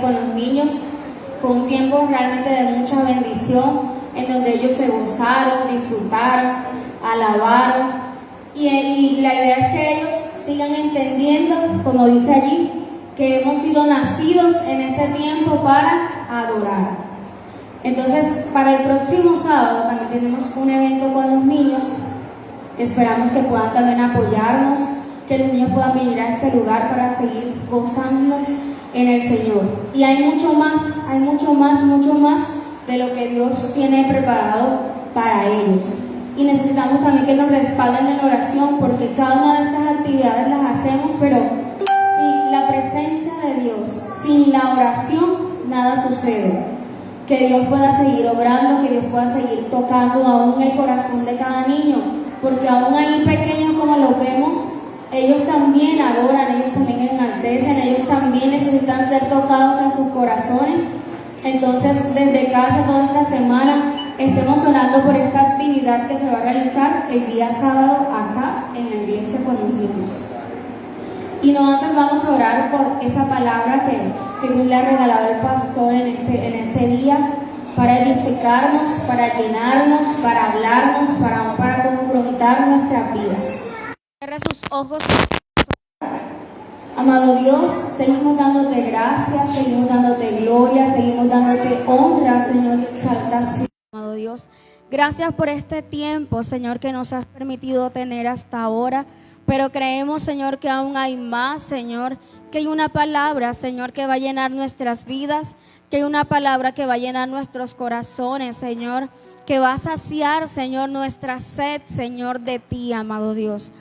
con los niños. Fue un tiempo realmente de mucha bendición, en donde ellos se gozaron, disfrutaron, alabaron, y la idea es que ellos sigan entendiendo, como dice allí, que hemos sido nacidos en este tiempo para adorar. Entonces, para el próximo sábado también tenemos un evento con los niños. Esperamos que puedan también apoyarnos, que los niños puedan venir a este lugar para seguir gozándonos en el Señor. Y hay mucho más de lo que Dios tiene preparado para ellos. Y necesitamos también que nos respalden en oración, porque cada una de estas actividades las hacemos, pero sin la presencia de Dios, sin la oración, nada sucede. Que Dios pueda seguir obrando, que Dios pueda seguir tocando aún el corazón de cada niño, porque aún ahí pequeños como los vemos, ellos también adoran, ellos también enaltecen, ellos también necesitan ser tocados en sus corazones. Entonces, desde casa toda esta semana estemos orando por esta actividad que se va a realizar el día sábado acá en la iglesia con los niños. Y nosotros vamos a orar por esa palabra que Dios le ha regalado al pastor en este día, para edificarnos, para llenarnos, para hablarnos, para confrontar nuestras vidas. Cierra sus ojos. Amado Dios, seguimos dándote gracias, seguimos dándote gloria, seguimos dándote honra, Señor, y exaltación. Amado Dios, gracias por este tiempo, Señor, que nos has permitido tener hasta ahora. Pero creemos, Señor, que aún hay más, Señor, que hay una palabra, Señor, que va a llenar nuestras vidas, que hay una palabra que va a llenar nuestros corazones, Señor, que va a saciar, Señor, nuestra sed, Señor, de ti, amado Dios.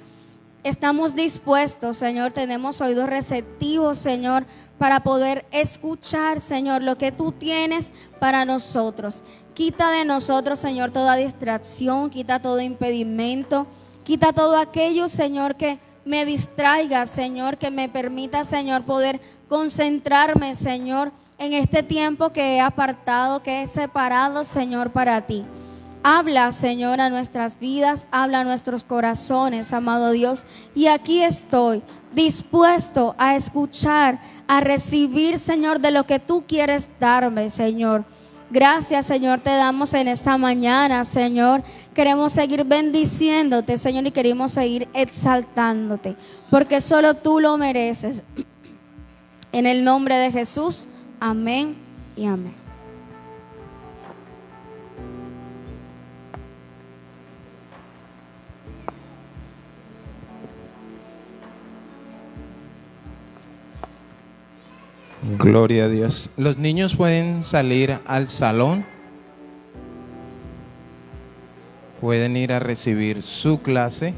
Estamos dispuestos, Señor, tenemos oídos receptivos, Señor, para poder escuchar, Señor, lo que tú tienes para nosotros. Quita de nosotros, Señor, toda distracción, quita todo impedimento. Quita todo aquello, Señor, que me distraiga, Señor, que me permita, Señor, poder concentrarme, Señor, en este tiempo que he apartado, que he separado, Señor, para ti. Habla, Señor, a nuestras vidas, habla a nuestros corazones, amado Dios. Y aquí estoy, dispuesto a escuchar, a recibir, Señor, de lo que tú quieres darme, Señor. Gracias, Señor, te damos en esta mañana, Señor. Queremos seguir bendiciéndote, Señor, y queremos seguir exaltándote, porque solo tú lo mereces. En el nombre de Jesús, amén y amén. Gloria a Dios. Los niños pueden salir al salón, pueden ir a recibir su clase.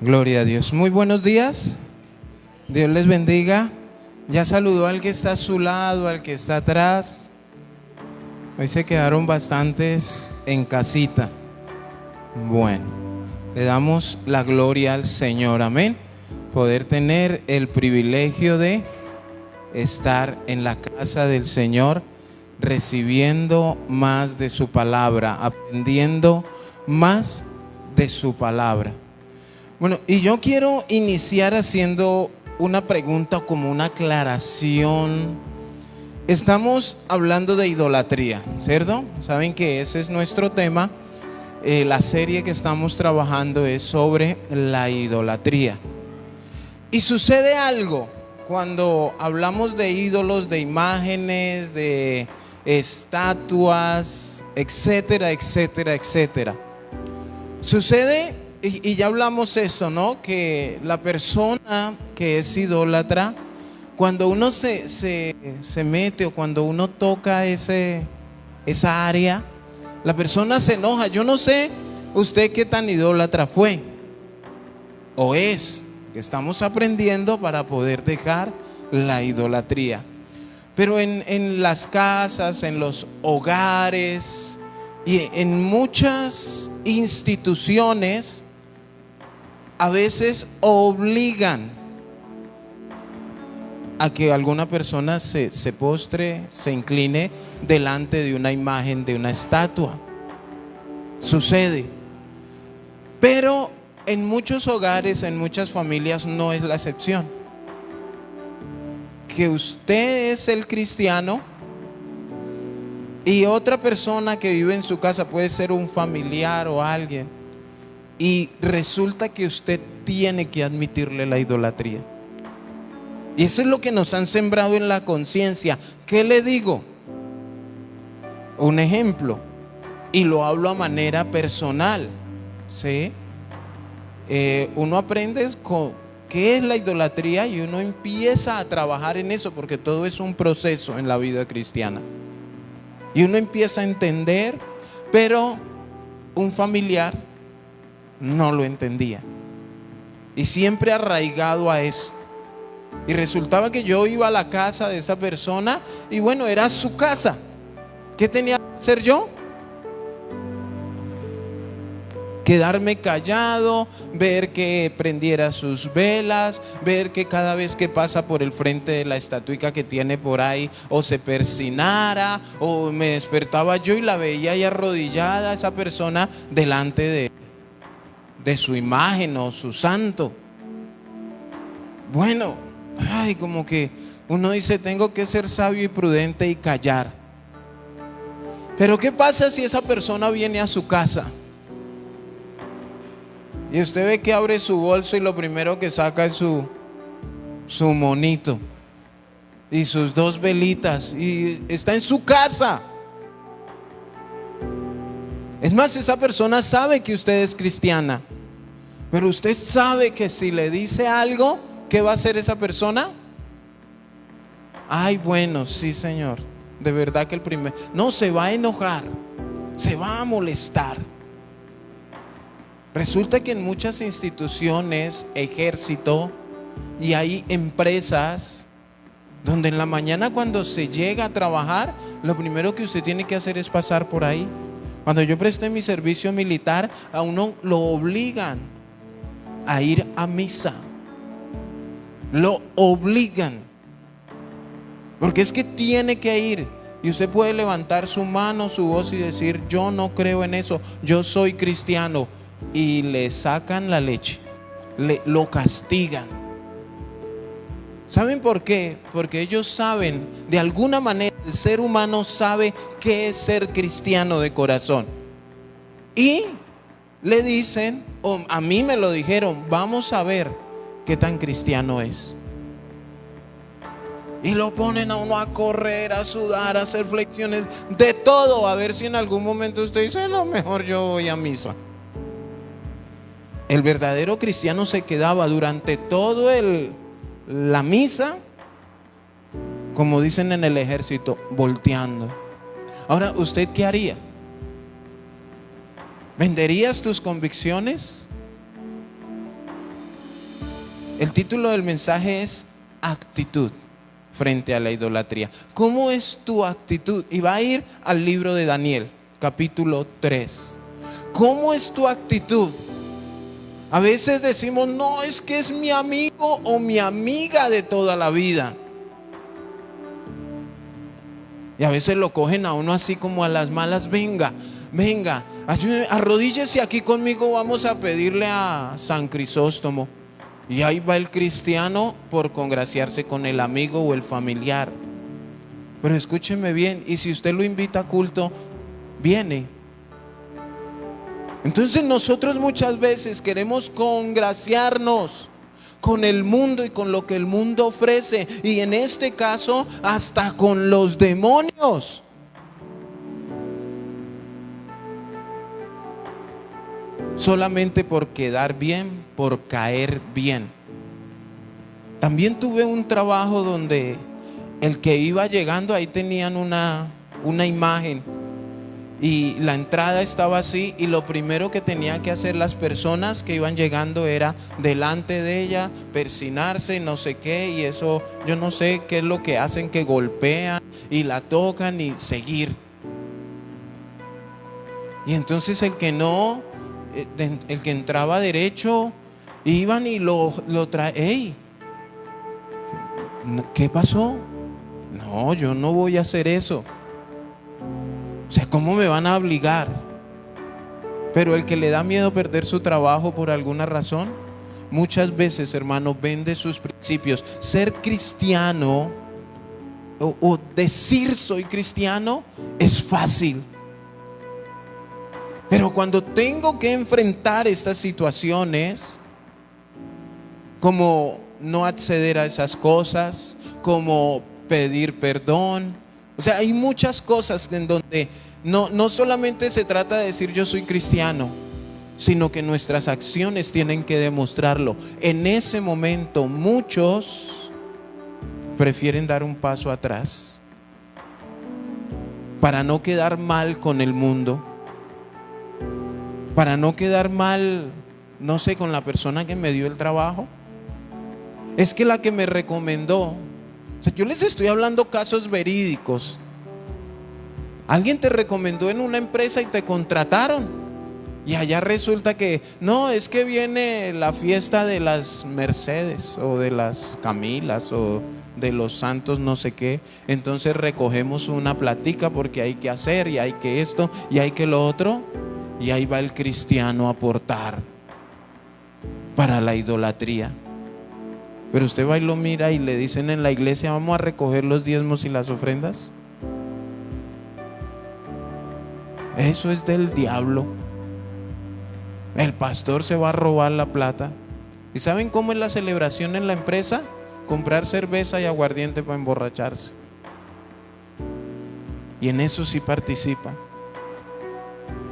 Gloria a Dios. Muy buenos días. Dios les bendiga. Ya saludó al que está a su lado, al que está atrás. Hoy se quedaron bastantes en casita. Bueno, le damos la gloria al Señor, amén. Poder tener el privilegio de estar en la casa del Señor, recibiendo más de su palabra, aprendiendo más de su palabra. Bueno, y yo quiero iniciar haciendo una pregunta, como una aclaración. Estamos hablando de idolatría, ¿cierto? Saben que ese es nuestro tema. La serie que estamos trabajando es sobre la idolatría. Y sucede algo cuando hablamos de ídolos, de imágenes, de estatuas, etcétera, etcétera, etcétera. Sucede, y ya hablamos esto, ¿no? Que la persona que es idólatra, cuando uno se mete, o cuando uno toca esa área, la persona se enoja. Yo no sé usted qué tan idólatra fue o es, que estamos aprendiendo para poder dejar la idolatría. Pero en las casas, en los hogares y en muchas instituciones, a veces obligan a que alguna persona se postre, se incline delante de una imagen, de una estatua. Sucede. Pero en muchos hogares, en muchas familias no es la excepción. Que usted es el cristiano y otra persona que vive en su casa, puede ser un familiar o alguien, y resulta que usted tiene que admitirle la idolatría. Y eso es lo que nos han sembrado en la conciencia. ¿Qué le digo? Un ejemplo, y lo hablo a manera personal, ¿sí? Uno aprende qué es la idolatría y uno empieza a trabajar en eso, porque todo es un proceso en la vida cristiana. Y uno empieza a entender, pero un familiar no lo entendía. Y siempre arraigado a eso. Y resultaba que yo iba a la casa de esa persona y bueno, era su casa. ¿Qué tenía que hacer yo? Quedarme callado, ver que prendiera sus velas, ver que cada vez que pasa por el frente de la estatuica que tiene por ahí, o se persinara, o me despertaba yo y la veía ahí arrodillada esa persona delante de su imagen o su santo. Bueno, como que uno dice, tengo que ser sabio y prudente y callar. Pero ¿qué pasa si esa persona viene a su casa? Y usted ve que abre su bolso y lo primero que saca es su monito y sus 2 velitas y está en su casa. Es más, esa persona sabe que usted es cristiana, pero usted sabe que si le dice algo, ¿qué va a hacer esa persona? Ay, bueno, sí, señor. De verdad que no, se va a enojar, se va a molestar. Resulta que en muchas instituciones, ejército, y hay empresas donde en la mañana cuando se llega a trabajar, lo primero que usted tiene que hacer es pasar por ahí. Cuando yo presté mi servicio militar, a uno lo obligan a ir a misa. Lo obligan. Porque es que tiene que ir. Y usted puede levantar su mano, su voz y decir, yo no creo en eso, yo soy cristiano. Y le sacan la leche, lo castigan. ¿Saben por qué? Porque ellos saben, de alguna manera el ser humano sabe qué es ser cristiano de corazón. Y le dicen, o a mí me lo dijeron, vamos a ver qué tan cristiano es. Y lo ponen a uno a correr, a sudar, a hacer flexiones, de todo, a ver si en algún momento usted dice, no, mejor yo voy a misa. El verdadero cristiano se quedaba durante todo la misa, como dicen en el ejército, volteando. Ahora, ¿usted qué haría? ¿Venderías tus convicciones? El título del mensaje es actitud frente a la idolatría. ¿Cómo es tu actitud? Y va a ir al libro de Daniel, capítulo 3. ¿Cómo es tu actitud? A veces decimos, no, es que es mi amigo o mi amiga de toda la vida. Y a veces lo cogen a uno así como a las malas. Venga, arrodíllese aquí conmigo, vamos a pedirle a San Crisóstomo. Y ahí va el cristiano por congraciarse con el amigo o el familiar. Pero escúcheme bien, y si usted lo invita a culto, viene. Entonces nosotros muchas veces queremos congraciarnos con el mundo y con lo que el mundo ofrece, y en este caso hasta con los demonios. Solamente por quedar bien, por caer bien. También tuve un trabajo donde el que iba llegando, ahí tenían una imagen y la entrada estaba así, y lo primero que tenían que hacer las personas que iban llegando era delante de ella persinarse, no sé qué, y eso yo no sé qué es lo que hacen, que golpean y la tocan y seguir. Y entonces el que entraba derecho, iban y lo traían. ¿qué pasó? No, yo no voy a hacer eso. O sea, ¿cómo me van a obligar? Pero el que le da miedo perder su trabajo por alguna razón, muchas veces, hermano, vende sus principios. Ser cristiano o decir soy cristiano es fácil. Pero cuando tengo que enfrentar estas situaciones, como no acceder a esas cosas, como pedir perdón, o sea, hay muchas cosas en donde no solamente se trata de decir yo soy cristiano, sino que nuestras acciones tienen que demostrarlo. En ese momento muchos prefieren dar un paso atrás para no quedar mal con el mundo, para no quedar mal, no sé, con la persona que me dio el trabajo. Es que la que me recomendó, o sea, yo les estoy hablando casos verídicos. Alguien te recomendó en una empresa y te contrataron, y allá resulta que no, es que viene la fiesta de las Mercedes o de las Camilas o de los santos no sé qué, entonces recogemos una platica porque hay que hacer y hay que esto y hay que lo otro, y ahí va el cristiano a aportar para la idolatría. Pero usted va y lo mira y le dicen en la iglesia: vamos a recoger los diezmos y las ofrendas. Eso es del diablo. El pastor se va a robar la plata. ¿Y saben cómo es la celebración en la empresa? Comprar cerveza y aguardiente para emborracharse. Y en eso sí participa.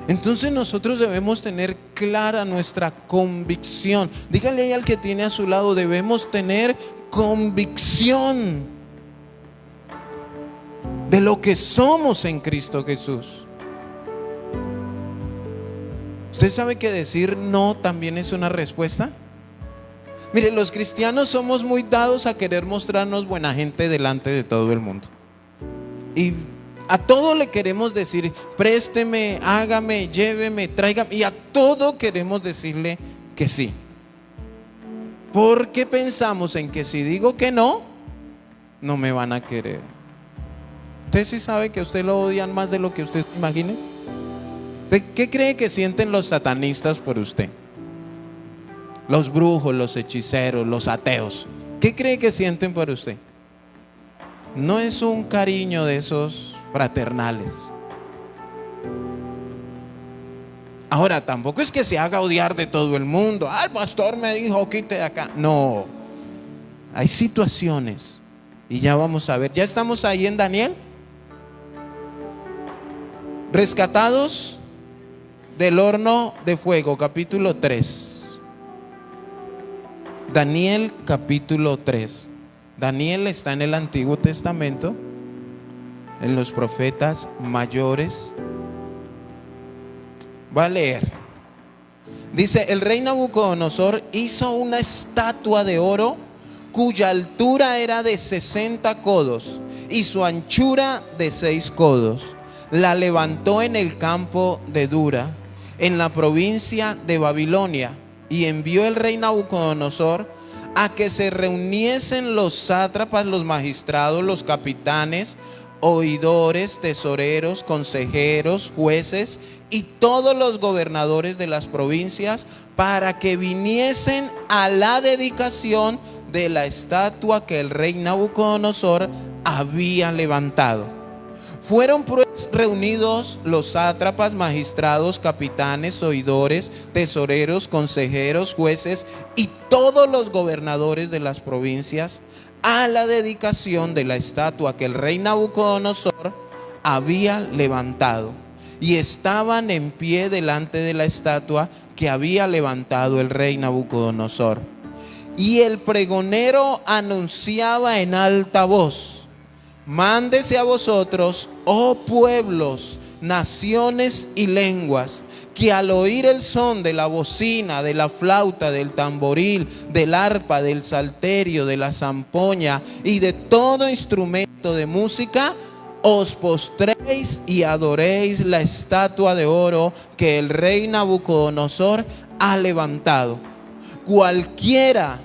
Entonces nosotros debemos tener clara nuestra convicción. Dígale ahí al que tiene a su lado: debemos tener convicción de lo que somos en Cristo Jesús. ¿Usted sabe que decir no también es una respuesta? Mire, los cristianos somos muy dados a querer mostrarnos buena gente delante de todo el mundo. Y a todo le queremos decir: présteme, hágame, lléveme, tráigame. Y a todo queremos decirle que sí. Porque pensamos en que si digo que no, no me van a querer. ¿Usted sí sabe que a usted lo odian más de lo que usted se imagine? ¿Qué cree que sienten los satanistas por usted? Los brujos, los hechiceros, los ateos. ¿Qué cree que sienten por usted? No es un cariño de esos fraternales. Ahora, tampoco es que se haga odiar de todo el mundo. El pastor me dijo quite de acá. No, hay situaciones, y ya vamos a ver. Ya estamos ahí en Daniel. Rescatados del horno de fuego, capítulo 3. Daniel capítulo 3. Daniel está en el Antiguo Testamento, en los profetas mayores. Voy a leer. Dice: el rey Nabucodonosor hizo una estatua de oro cuya altura era de 60 codos y su anchura de 6 codos. La levantó en el campo de Dura, en la provincia de Babilonia, y envió el rey Nabucodonosor a que se reuniesen los sátrapas, los magistrados, los capitanes, oidores, tesoreros, consejeros, jueces y todos los gobernadores de las provincias, para que viniesen a la dedicación de la estatua que el rey Nabucodonosor había levantado. Fueron pues reunidos los sátrapas, magistrados, capitanes, oidores, tesoreros, consejeros, jueces y todos los gobernadores de las provincias a la dedicación de la estatua que el rey Nabucodonosor había levantado, y estaban en pie delante de la estatua que había levantado el rey Nabucodonosor. Y el pregonero anunciaba en alta voz: mándese a vosotros, oh pueblos, naciones y lenguas, que al oír el son de la bocina, de la flauta, del tamboril, del arpa, del salterio, de la zampoña y de todo instrumento de música, os postréis y adoréis la estatua de oro que el rey Nabucodonosor ha levantado. Cualquiera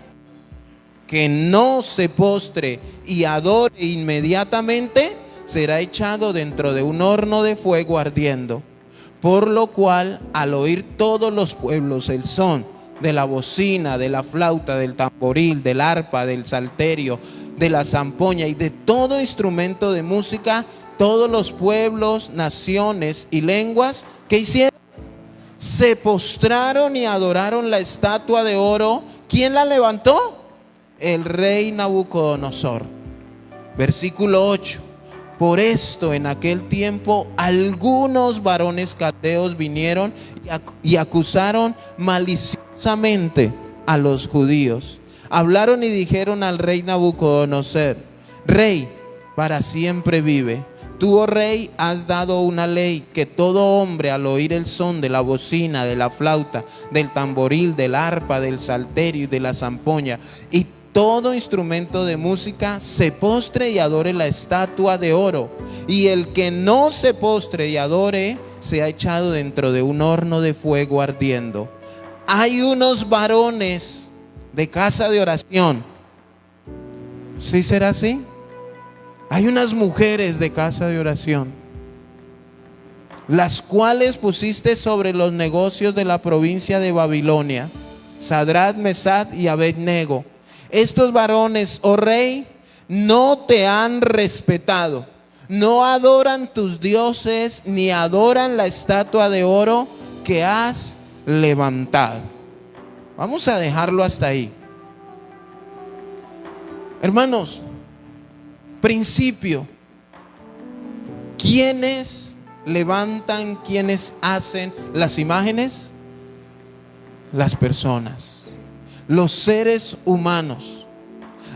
que no se postre y adore inmediatamente, será echado dentro de un horno de fuego ardiendo. Por lo cual, al oír todos los pueblos el son de la bocina, de la flauta, del tamboril, del arpa, del salterio, de la zampoña y de todo instrumento de música, todos los pueblos, naciones y lenguas, ¿qué hicieron? Se postraron y adoraron la estatua de oro. ¿Quién la levantó? El rey Nabucodonosor. Versículo 8. Por esto en aquel tiempo algunos varones caldeos vinieron y acusaron maliciosamente a los judíos. Hablaron y dijeron al rey Nabucodonosor: Rey, para siempre vive. Tú, oh rey, has dado una ley que todo hombre al oír el son de la bocina, de la flauta, del tamboril, del arpa, del salterio y de la zampoña y todo instrumento de música, se postre y adore la estatua de oro. Y el que no se postre y adore, sea echado dentro de un horno de fuego ardiendo. Hay unos varones de casa de oración. ¿Sí será así? Hay unas mujeres de casa de oración, las cuales pusiste sobre los negocios de la provincia de Babilonia, Sadrach, Mesach y Abed-nego. Estos varones, oh rey, no te han respetado, no adoran tus dioses, ni adoran la estatua de oro que has levantado. Vamos a dejarlo hasta ahí. Hermanos, principio: ¿quiénes levantan, quiénes hacen las imágenes? Las personas, los seres humanos.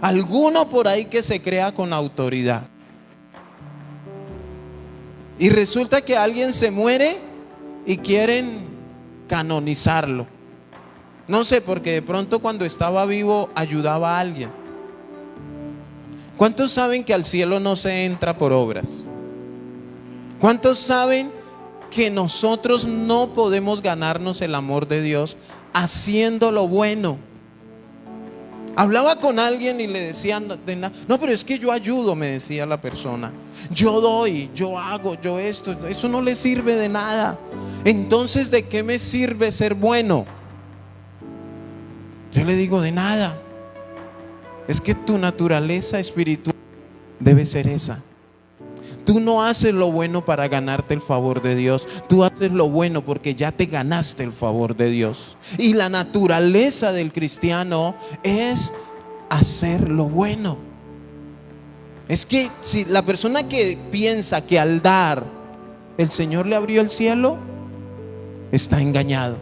Alguno por ahí que se crea con autoridad. Y resulta que alguien se muere y quieren canonizarlo. No sé, porque de pronto cuando estaba vivo ayudaba a alguien. ¿Cuántos saben que al cielo no se entra por obras? ¿Cuántos saben que nosotros no podemos ganarnos el amor de Dios haciendo lo bueno? Hablaba con alguien y le decía: no, pero es que yo ayudo, me decía la persona. Yo doy, yo hago, yo esto. Eso no le sirve de nada. Entonces, ¿de qué me sirve ser bueno? Yo le digo: de nada. Es que tu naturaleza espiritual debe ser esa. Tú no haces lo bueno para ganarte el favor de Dios. Tú haces lo bueno porque ya te ganaste el favor de Dios. Y la naturaleza del cristiano es hacer lo bueno. Es que si la persona que piensa que al dar el Señor le abrió el cielo, está engañado.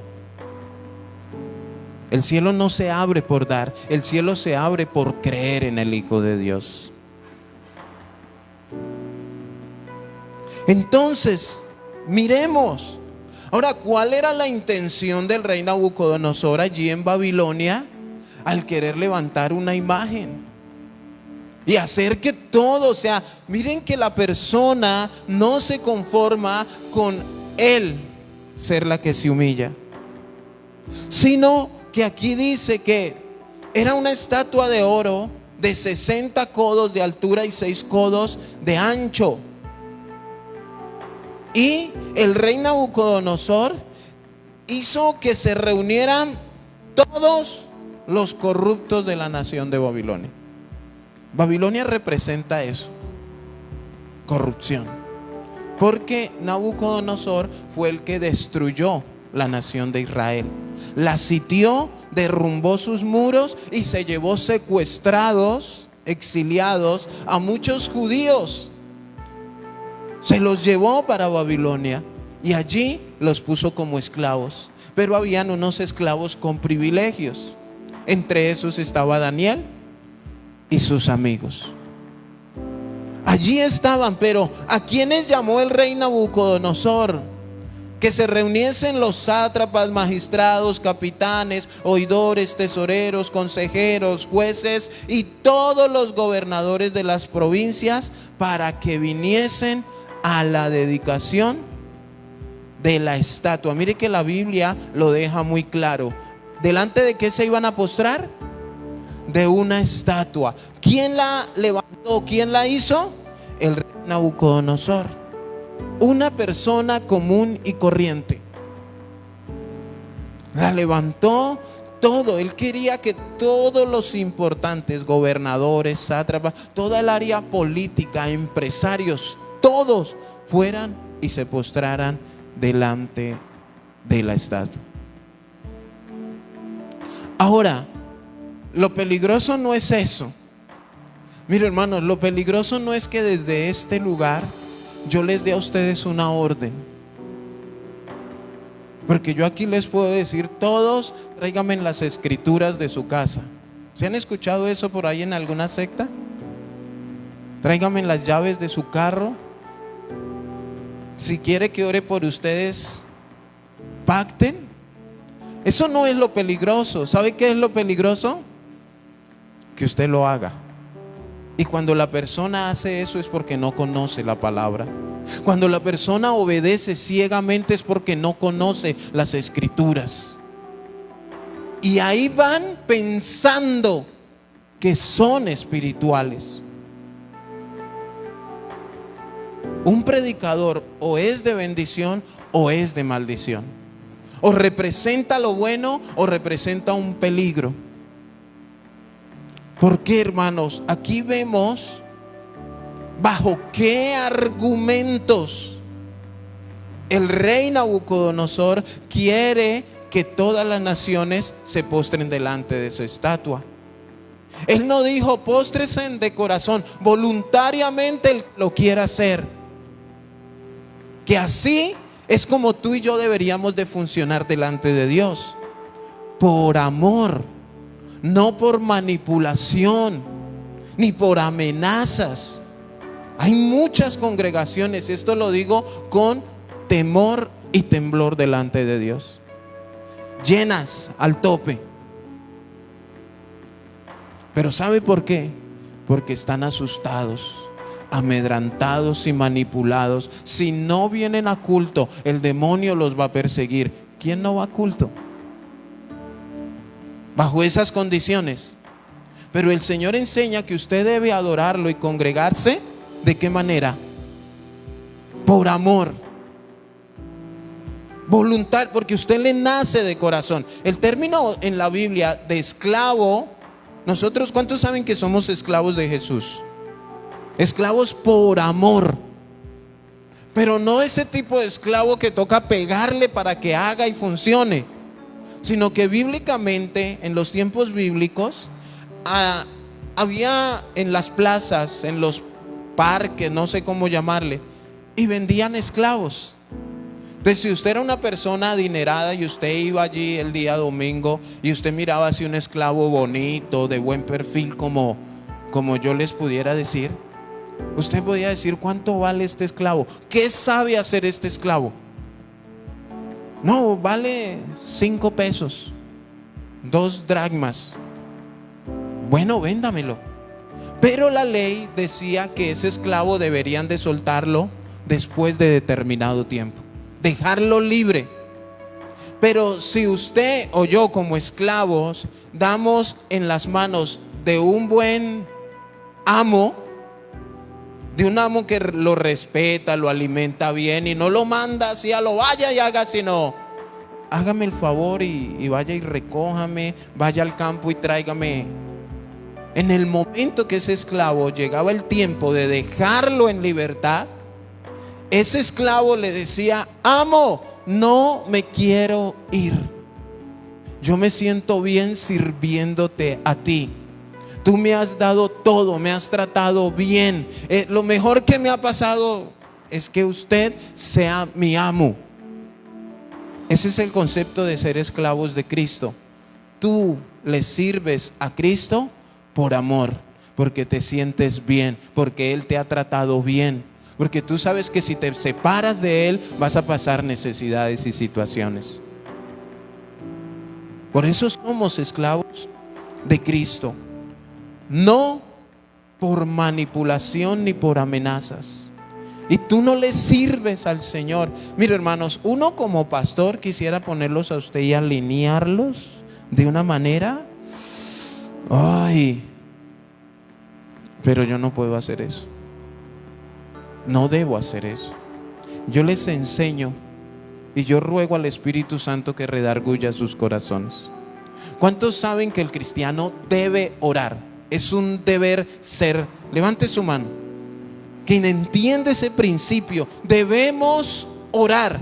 El cielo no se abre por dar, el cielo se abre por creer en el Hijo de Dios. Entonces, miremos. Ahora, ¿cuál era la intención del rey Nabucodonosor allí en Babilonia al querer levantar una imagen? Y hacer que todo, o sea, miren que la persona no se conforma con él ser la que se humilla, sino que aquí dice que era una estatua de oro de 60 codos de altura y 6 codos de ancho. Y el rey Nabucodonosor hizo que se reunieran todos los corruptos de la nación de Babilonia. Babilonia representa eso, corrupción, porque Nabucodonosor fue el que destruyó la nación de Israel, la sitió, derrumbó sus muros y se llevó secuestrados, exiliados a muchos judíos. Se los llevó para Babilonia y allí los puso como esclavos. Pero habían unos esclavos con privilegios. Entre esos estaba Daniel y sus amigos. Allí estaban, pero ¿a quiénes llamó el rey Nabucodonosor? Que se reuniesen los sátrapas, magistrados, capitanes, oidores, tesoreros, consejeros, jueces y todos los gobernadores de las provincias para que viniesen a la dedicación de la estatua. Mire que la Biblia lo deja muy claro. ¿Delante de qué se iban a postrar? de una estatua. ¿Quién la levantó? ¿Quién la hizo? El rey Nabucodonosor. Una persona común y corriente. La levantó todo. Él quería que todos los importantes, gobernadores, sátrapas, toda el área política, empresarios, todos fueran y se postraran delante de la estatua. Ahora, lo peligroso no es eso. Miren, hermanos, lo peligroso no es que desde este lugar yo les dé a ustedes una orden. Porque yo aquí les puedo decir, todos tráiganme las escrituras de su casa. ¿Se han escuchado eso por ahí en alguna secta? Tráiganme las llaves de su carro. Si quiere que ore por ustedes, pacten. Eso no es lo peligroso. ¿Sabe qué es lo peligroso? Que usted lo haga. Y cuando la persona hace eso es porque no conoce la palabra. Cuando la persona obedece ciegamente es porque no conoce las escrituras. Y ahí van pensando que son espirituales. Un predicador o es de bendición o es de maldición. O representa lo bueno o representa un peligro. ¿Por qué, hermanos? Aquí vemos bajo qué argumentos el rey Nabucodonosor quiere que todas las naciones se postren delante de su estatua. Él no dijo póstrese de corazón, voluntariamente él lo quiere hacer. Que así es como tú y yo deberíamos de funcionar delante de Dios. Por amor, no por manipulación, ni por amenazas. Hay muchas congregaciones, esto lo digo con temor y temblor delante de Dios, llenas al tope. Pero ¿sabe por qué? Porque están asustados, amedrantados y manipulados. Si no vienen a culto, el demonio los va a perseguir. ¿Quién no va a culto? Bajo esas condiciones. Pero el Señor enseña que usted debe adorarlo y congregarse. ¿De qué manera? Por amor. Voluntad, porque usted le nace de corazón. El término en la Biblia de esclavo, nosotros, ¿cuántos saben que somos esclavos de Jesús? Esclavos por amor. Pero no ese tipo de esclavo que toca pegarle para que haga y funcione, sino que bíblicamente, en los tiempos bíblicos, había en las plazas, en los parques, no sé cómo llamarle, y vendían esclavos. Entonces, si usted era una persona adinerada y usted iba allí el día domingo y usted miraba así un esclavo bonito, de buen perfil, como yo les pudiera decir, usted podía decir: ¿cuánto vale este esclavo? ¿Qué sabe hacer este esclavo? No, vale 5 pesos, 2 dracmas. Bueno, véndamelo. Pero la ley decía que ese esclavo deberían de soltarlo después de determinado tiempo, dejarlo libre. Pero si usted o yo como esclavos damos en las manos de un buen amo, de un amo que lo respeta, lo alimenta bien y no lo manda así a lo vaya y haga, sino hágame el favor y vaya y recójame, vaya al campo y tráigame. En el momento que ese esclavo llegaba el tiempo de dejarlo en libertad, ese esclavo le decía: amo, no me quiero ir. Yo me siento bien sirviéndote a ti. Tú me has dado todo, me has tratado bien. Lo mejor que me ha pasado es que usted sea mi amo. Ese es el concepto de ser esclavos de Cristo. Tú le sirves a Cristo por amor, porque te sientes bien, porque Él te ha tratado bien, porque tú sabes que si te separas de Él vas a pasar necesidades y situaciones. Por eso somos esclavos de Cristo, no por manipulación ni por amenazas. Y tú no le sirves al Señor. Mira, hermanos, uno como pastor quisiera ponerlos a usted y alinearlos de una manera Ay, pero yo no puedo hacer eso. No debo hacer eso. Yo les enseño y yo ruego al Espíritu Santo que redarguya sus corazones. ¿Cuántos saben que el cristiano debe orar? Es un deber ser. Levante su mano. Quien entiende ese principio, debemos orar.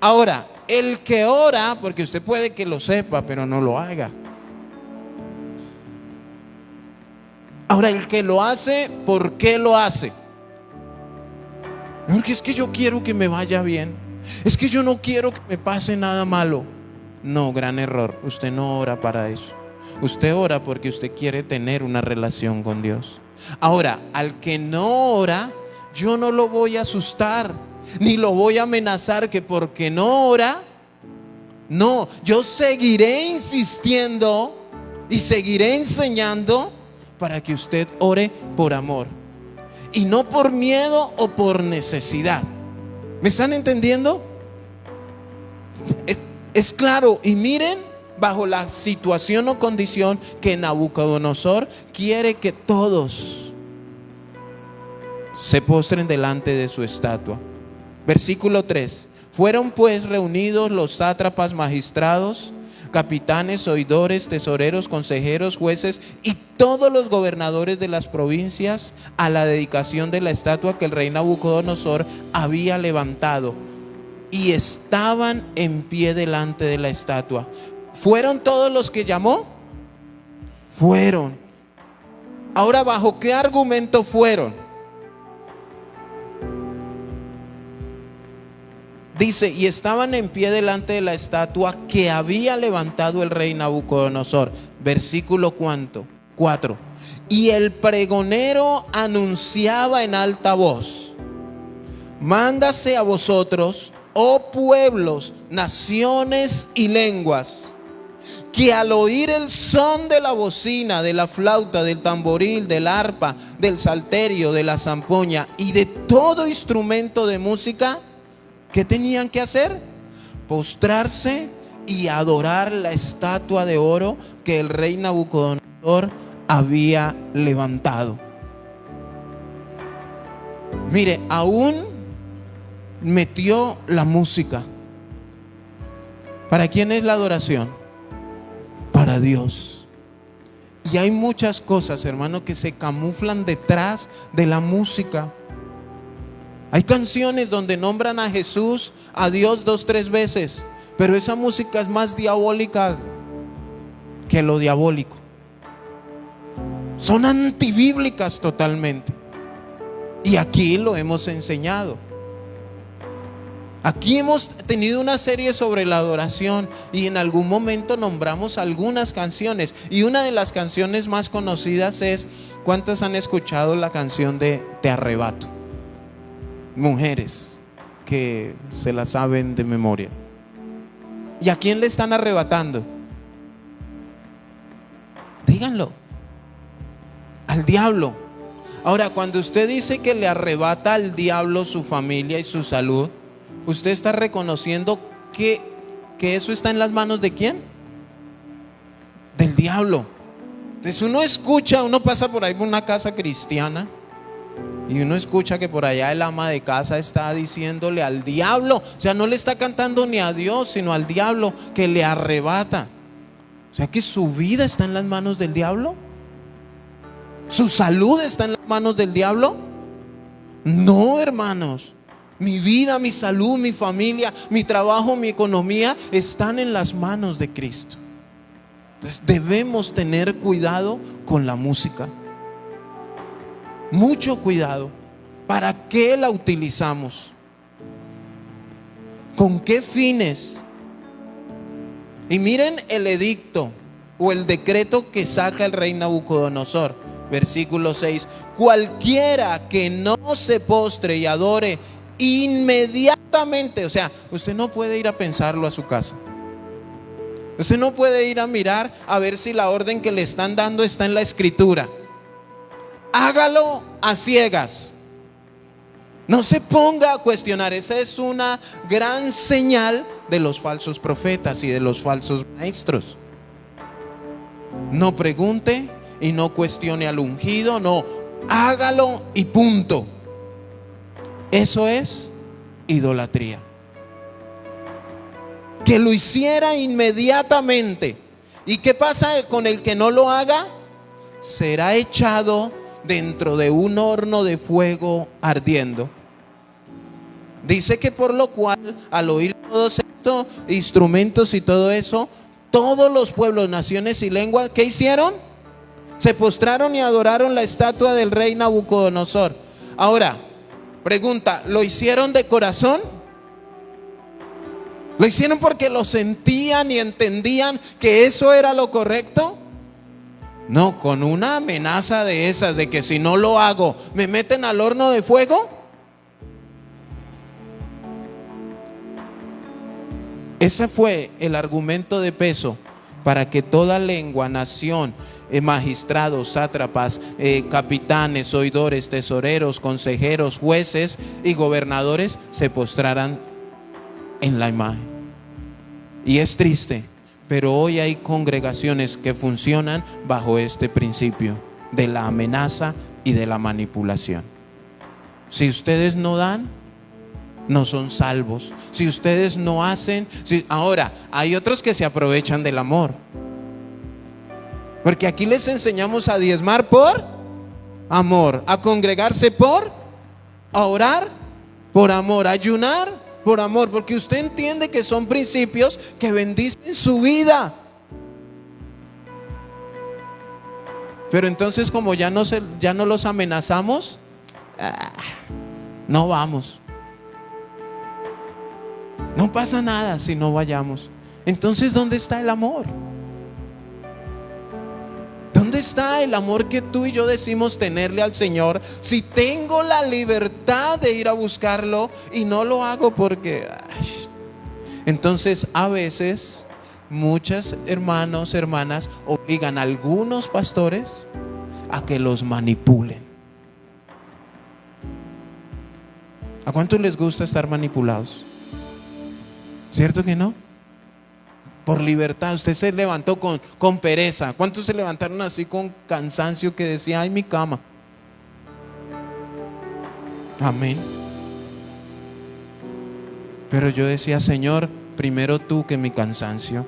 Ahora, el que ora, porque usted puede que lo sepa, pero no lo haga. Ahora, el que lo hace, ¿por qué lo hace? Porque es que yo quiero que me vaya bien. Es que yo no quiero que me pase nada malo. No, gran error. Usted no ora para eso. Usted ora porque usted quiere tener una relación con Dios. Ahora, al que no ora, yo no lo voy a asustar, ni lo voy a amenazar que porque no ora. No, yo seguiré insistiendo y seguiré enseñando para que usted ore por amor y no por miedo o por necesidad. ¿Me están entendiendo? Es claro. Y miren, bajo la situación o condición que Nabucodonosor quiere que todos se postren delante de su estatua. Versículo 3. Fueron pues reunidos los sátrapas, magistrados, capitanes, oidores, tesoreros, consejeros, jueces y todos los gobernadores de las provincias a la dedicación de la estatua que el rey Nabucodonosor había levantado, y estaban en pie delante de la estatua. ¿Fueron todos los que llamó? Fueron. Ahora, ¿bajo qué argumento fueron? Dice, y estaban en pie delante de la estatua que había levantado el rey Nabucodonosor. Versículo ¿cuánto? 4. Y el pregonero anunciaba en alta voz: mándase a vosotros, oh pueblos, naciones y lenguas, que al oír el son de la bocina, de la flauta, del tamboril, del arpa, del salterio, de la zampoña y de todo instrumento de música, ¿qué tenían que hacer? Postrarse y adorar la estatua de oro que el rey Nabucodonosor había levantado. Mire, aún metió la música. ¿Para quién es la adoración? Para Dios. Y hay muchas cosas, hermano, que se camuflan detrás de la música. Hay canciones donde nombran a Jesús, a Dios 2, 3 veces, pero esa música es más diabólica que lo diabólico. Son antibíblicas totalmente. Y aquí lo hemos enseñado. Aquí hemos tenido una serie sobre la adoración y en algún momento nombramos algunas canciones. Y una de las canciones más conocidas es, ¿cuántos han escuchado la canción de Te Arrebato? Mujeres que se la saben de memoria. ¿Y a quién le están arrebatando? Díganlo. Al diablo. Ahora, cuando usted dice que le arrebata al diablo su familia y su salud, usted está reconociendo que eso está en las manos ¿de quién? Del diablo. Entonces uno pasa por ahí por una casa cristiana y uno escucha que por allá el ama de casa está diciéndole al diablo, o sea, no le está cantando ni a Dios, sino al diablo que le arrebata. O sea, que su vida está en las manos del diablo. ¿Su salud está en las manos del diablo? No, hermanos. Mi vida, mi salud, mi familia, mi trabajo, mi economía están en las manos de Cristo. Entonces debemos tener cuidado con la música. Mucho cuidado. ¿Para qué la utilizamos? ¿Con qué fines? Y miren el edicto o el decreto que saca el rey Nabucodonosor. Versículo 6. Cualquiera que no se postre y adore inmediatamente, o sea, usted no puede ir a pensarlo a su casa. Usted no puede ir a mirar a ver si la orden que le están dando está en la escritura. Hágalo a ciegas. No se ponga a cuestionar. Esa es una gran señal de los falsos profetas y de los falsos maestros. No pregunte y no cuestione al ungido, no, hágalo y punto. Eso es idolatría. Que lo hiciera inmediatamente. ¿Y qué pasa con el que no lo haga? Será echado dentro de un horno de fuego ardiendo. Dice que por lo cual, al oír todos estos instrumentos y todo eso, todos los pueblos, naciones y lenguas, ¿qué hicieron? Se postraron y adoraron la estatua del rey Nabucodonosor. Ahora, pregunta, ¿lo hicieron de corazón? ¿Lo hicieron porque lo sentían y entendían que eso era lo correcto? No, con una amenaza de esas, de que si no lo hago, ¿me meten al horno de fuego? Ese fue el argumento de peso para que toda lengua, nación, magistrados, sátrapas, capitanes, oidores, tesoreros, consejeros, jueces y gobernadores se postraran en la imagen. Y es triste, pero hoy hay congregaciones que funcionan bajo este principio de la amenaza y de la manipulación. Si ustedes no dan, no son salvos. Si ustedes no hacen, ahora hay otros que se aprovechan del amor, porque aquí les enseñamos a diezmar por amor, a congregarse a orar por amor, a ayunar por amor, porque usted entiende que son principios que bendicen su vida. Pero entonces, como ya no los amenazamos, no vamos. No pasa nada si no vayamos. Entonces, ¿dónde está el amor? ¿Dónde está el amor que tú y yo decimos tenerle al Señor? Si tengo la libertad de ir a buscarlo y no lo hago porque... Entonces, a veces, muchos hermanos, hermanas, obligan a algunos pastores a que los manipulen. ¿A cuántos les gusta estar manipulados? ¿Cierto que no? Por libertad. Usted se levantó con pereza. ¿Cuántos se levantaron así con cansancio que decía, ay, mi cama? Amén. Pero yo decía, Señor, primero tú que mi cansancio,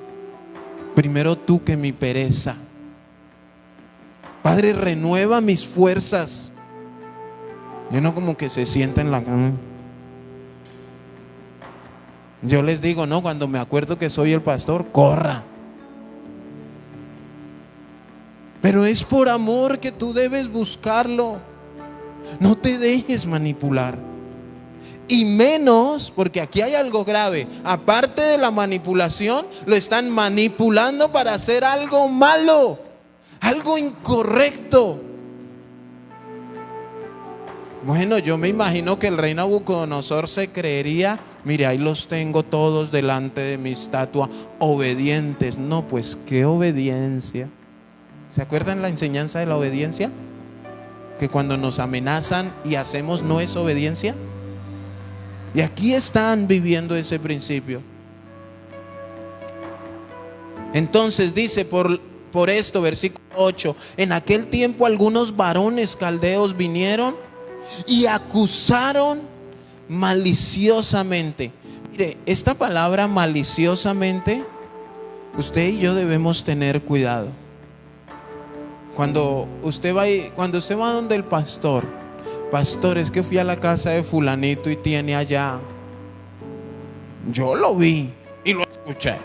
primero tú que mi pereza. Padre, renueva mis fuerzas. Yo no como que se sienta en la cama. Yo les digo, no, cuando me acuerdo que soy el pastor, corra. Pero es por amor que tú debes buscarlo. No te dejes manipular. Y menos, porque aquí hay algo grave. Aparte de la manipulación, lo están manipulando para hacer algo malo, algo incorrecto. Bueno, yo me imagino que el rey Nabucodonosor se creería, mire, ahí los tengo todos delante de mi estatua, obedientes. No, pues qué obediencia. ¿Se acuerdan la enseñanza de la obediencia? Que cuando nos amenazan y hacemos no es obediencia. Y aquí están viviendo ese principio. Entonces dice, por esto, versículo 8, en aquel tiempo algunos varones caldeos vinieron y acusaron maliciosamente. Mire, esta palabra maliciosamente, usted y yo debemos tener cuidado. Cuando usted va donde el pastor, es que fui a la casa de fulanito y tiene allá, yo lo vi y lo escuché.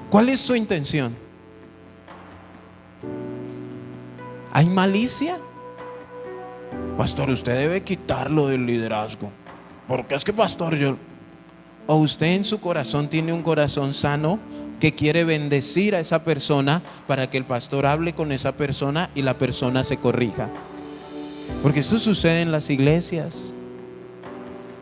¿Cuál es su intención? ¿Hay malicia? Pastor, usted debe quitarlo del liderazgo. Porque es que, pastor, o usted en su corazón tiene un corazón sano que quiere bendecir a esa persona para que el pastor hable con esa persona y la persona se corrija. Porque esto sucede en las iglesias.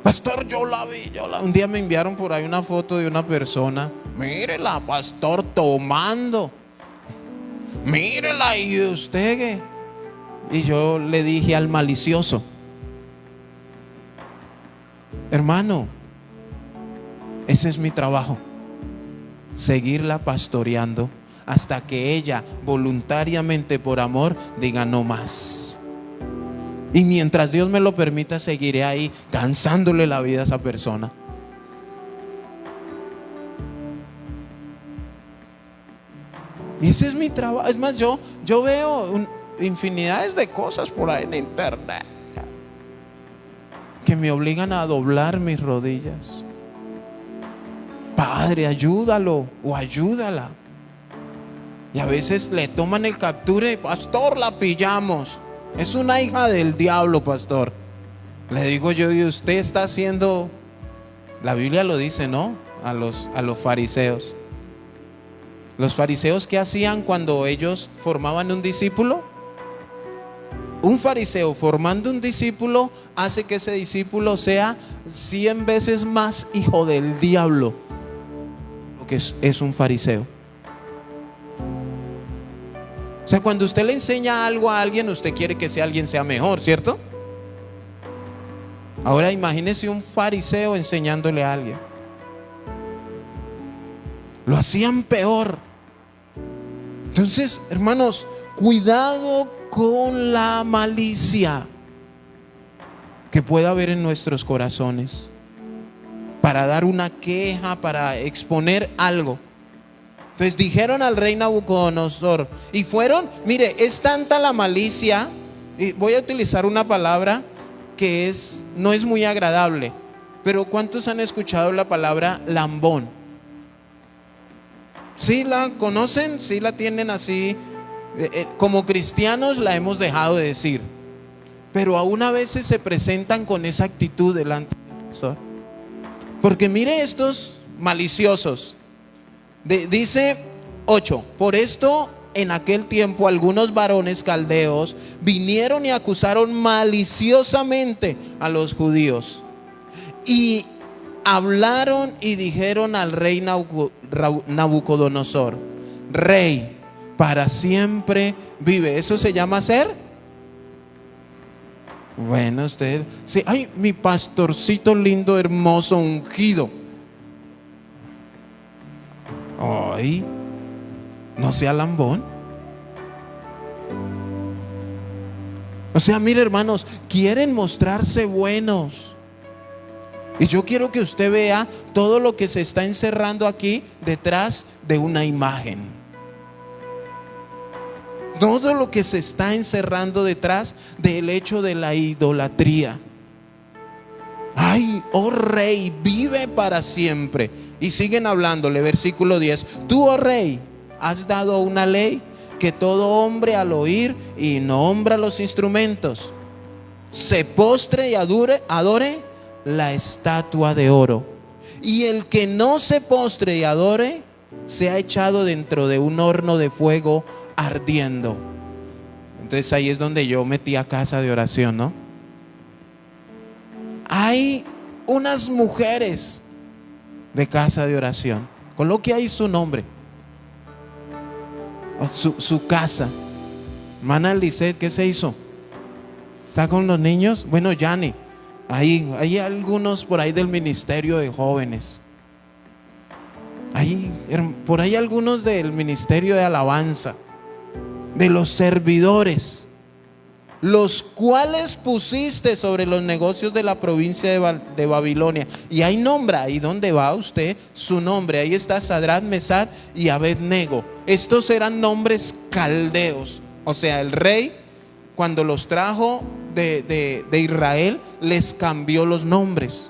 Pastor, yo la vi. Un día me enviaron por ahí una foto de una persona. Mírela, pastor, tomando. Mírela, y usted ¿qué? Y yo le dije al malicioso, hermano, ese es mi trabajo, seguirla pastoreando hasta que ella voluntariamente por amor diga no más. Y mientras Dios me lo permita, seguiré ahí cansándole la vida a esa persona. Y ese es mi trabajo. Es más, yo veo infinidades de cosas por ahí en internet que me obligan a doblar mis rodillas. Padre, ayúdalo o ayúdala. Y a veces le toman el capture, pastor, la pillamos. Es una hija del diablo, pastor. Le digo yo, y usted está haciendo, la Biblia lo dice, ¿no? A los fariseos. Los fariseos, ¿qué hacían cuando ellos formaban un discípulo? Un fariseo formando un discípulo hace que ese discípulo sea 100 veces más hijo del diablo, lo que es un fariseo. O sea, cuando usted le enseña algo a alguien, usted quiere que alguien sea mejor, ¿cierto? Ahora imagínese un fariseo enseñándole a alguien. Lo hacían peor. Entonces, hermanos, cuidado con la malicia que pueda haber en nuestros corazones para dar una queja, para exponer algo. Entonces dijeron al rey Nabucodonosor y fueron, mire, es tanta la malicia, y voy a utilizar una palabra que no es muy agradable, pero ¿cuántos han escuchado la palabra lambón? ¿Sí la conocen? ¿Sí la tienen así? Como cristianos la hemos dejado de decir, pero aún a veces se presentan con esa actitud delante del pastor. Porque mire estos maliciosos. Dice 8: por esto en aquel tiempo algunos varones caldeos vinieron y acusaron maliciosamente a los judíos y hablaron y dijeron al rey Nabucodonosor: rey, para siempre vive. ¿Eso se llama ser? Bueno, usted, sí, ay, mi pastorcito lindo, hermoso, ungido. Ay, no sea lambón. O sea, mire, hermanos, quieren mostrarse buenos. Y yo quiero que usted vea todo lo que se está encerrando aquí detrás de una imagen. Todo lo que se está encerrando detrás del hecho de la idolatría. Ay, oh rey, vive para siempre. Y siguen hablándole, versículo 10: tú, oh rey, has dado una ley que todo hombre al oír y nombra los instrumentos se postre y adore la estatua de oro. Y el que no se postre y adore sea echado dentro de un horno de fuego ardiendo. Entonces ahí es donde yo metí a casa de oración, ¿no? Hay unas mujeres de casa de oración. Coloque ahí su nombre, su casa. Hermana Lisette, ¿qué se hizo? ¿Está con los niños? Bueno, Yani, hay algunos por ahí del ministerio de jóvenes. Por ahí algunos del ministerio de alabanza, de los servidores, los cuales pusiste sobre los negocios de la provincia de Babilonia. Y ahí nombra, ahí donde va usted, su nombre. Ahí está Sadrach, Mesach y Abednego. Estos eran nombres caldeos. O sea, el rey, cuando los trajo de Israel, les cambió los nombres.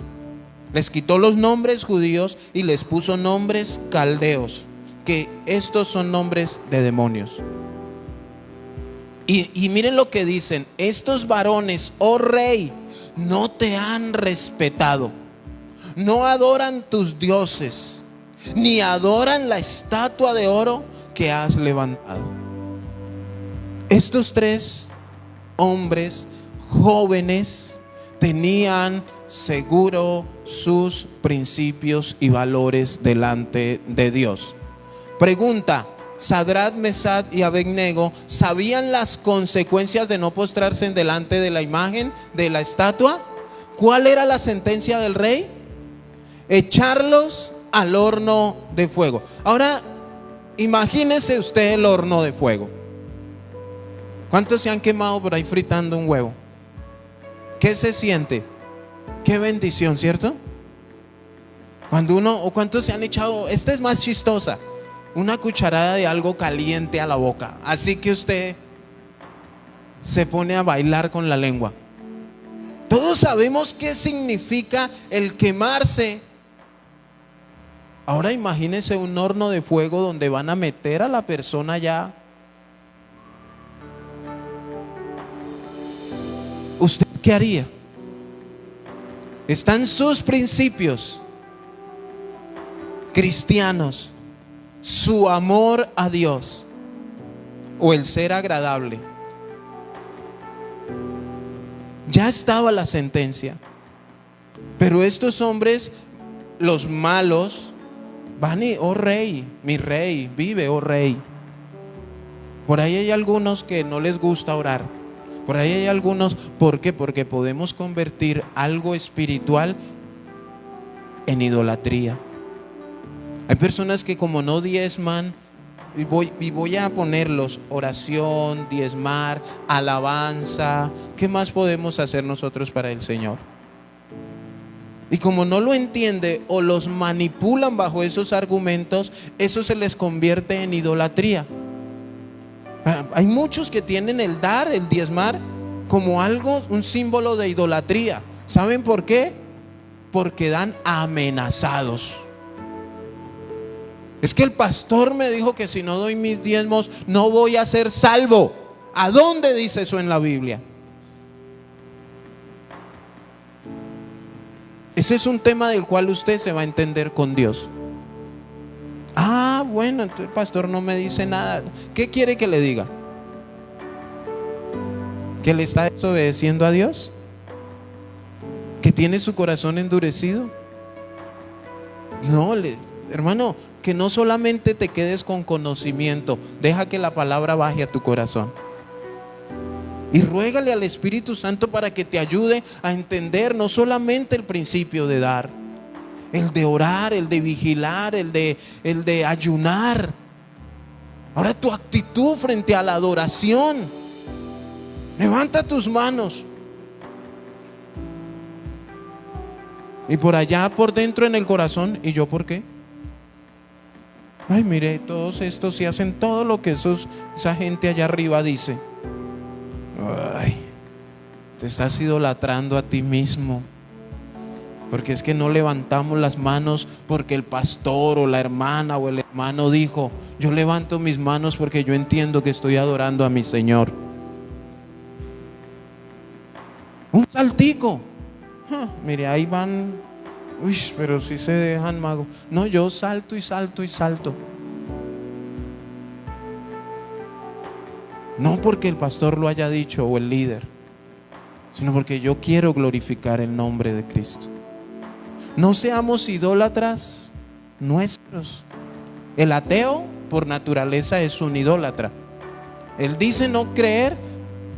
Les quitó los nombres judíos y les puso nombres caldeos, que estos son nombres de demonios. Y miren lo que dicen: estos varones, oh rey, no te han respetado, no adoran tus dioses, ni adoran la estatua de oro que has levantado. Estos tres hombres jóvenes tenían seguro sus principios y valores delante de Dios. Pregunta: Sadrach, Mesach y Abednego ¿sabían las consecuencias de no postrarse delante de la imagen, de la estatua? ¿Cuál era la sentencia del rey? Echarlos al horno de fuego. Ahora, Imagínese usted el horno de fuego. ¿Cuántos se han quemado por ahí fritando un huevo? ¿Qué se siente? Qué bendición, ¿cierto? Cuando uno, o cuántos se han echado, esta es más chistosa, una cucharada de algo caliente a la boca, así que usted se pone a bailar con la lengua. Todos sabemos qué significa el quemarse. Ahora imagínese un horno de fuego donde van a meter a la persona ya. ¿Usted qué haría? Están sus principios cristianos, su amor a Dios o el ser agradable. Ya estaba la sentencia, pero estos hombres, los malos, van y, oh rey, mi rey, vive, oh rey. Por ahí hay algunos que no les gusta orar. Por ahí hay algunos, ¿por qué? Porque podemos convertir algo espiritual en idolatría. Hay personas que como no diezman, y voy a ponerlos, oración, diezmar, alabanza, ¿qué más podemos hacer nosotros para el Señor? Y como no lo entiende o los manipulan bajo esos argumentos, eso se les convierte en idolatría. Hay muchos que tienen el dar, el diezmar, como algo, un símbolo de idolatría. ¿Saben por qué? Porque dan amenazados. Es que el pastor me dijo que si no doy mis diezmos no voy a ser salvo. ¿A dónde dice eso en la Biblia? Ese es un tema del cual usted se va a entender con Dios. Ah, bueno, entonces el pastor no me dice nada. ¿Qué quiere que le diga? ¿Que le está desobedeciendo a Dios? ¿Que tiene su corazón endurecido? No, hermano, que no solamente te quedes con conocimiento, deja que la palabra baje a tu corazón. Y ruégale al Espíritu Santo para que te ayude a entender no solamente el principio de dar, el de orar, el de vigilar, el de ayunar. Ahora tu actitud frente a la adoración. Levanta tus manos. Y por allá, por dentro en el corazón, ¿y yo por qué? Ay, mire, todos estos sí hacen todo lo que esa gente allá arriba dice. Ay, te estás idolatrando a ti mismo. Porque es que no levantamos las manos porque el pastor o la hermana o el hermano dijo. Yo levanto mis manos porque yo entiendo que estoy adorando a mi Señor. Un saltico. Mire, ahí van. Uy, pero si se dejan, mago. No, yo salto y salto y salto. No porque el pastor lo haya dicho o el líder, sino porque yo quiero glorificar el nombre de Cristo. No seamos idólatras nuestros. El ateo por naturaleza es un idólatra. Él dice no creer,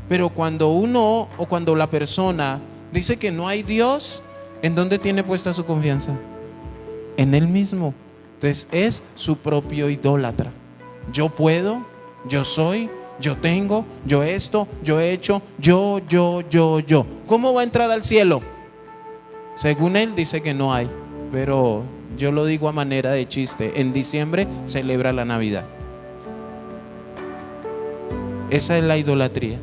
pero cuando uno o cuando la persona dice que no hay Dios, ¿en dónde tiene puesta su confianza? En él mismo. Entonces es su propio idólatra. Yo puedo, yo soy, yo tengo, yo esto, yo he hecho, yo. ¿Cómo va a entrar al cielo? Según él dice que no hay, pero yo lo digo a manera de chiste. En diciembre celebra la Navidad. Esa es la idolatría.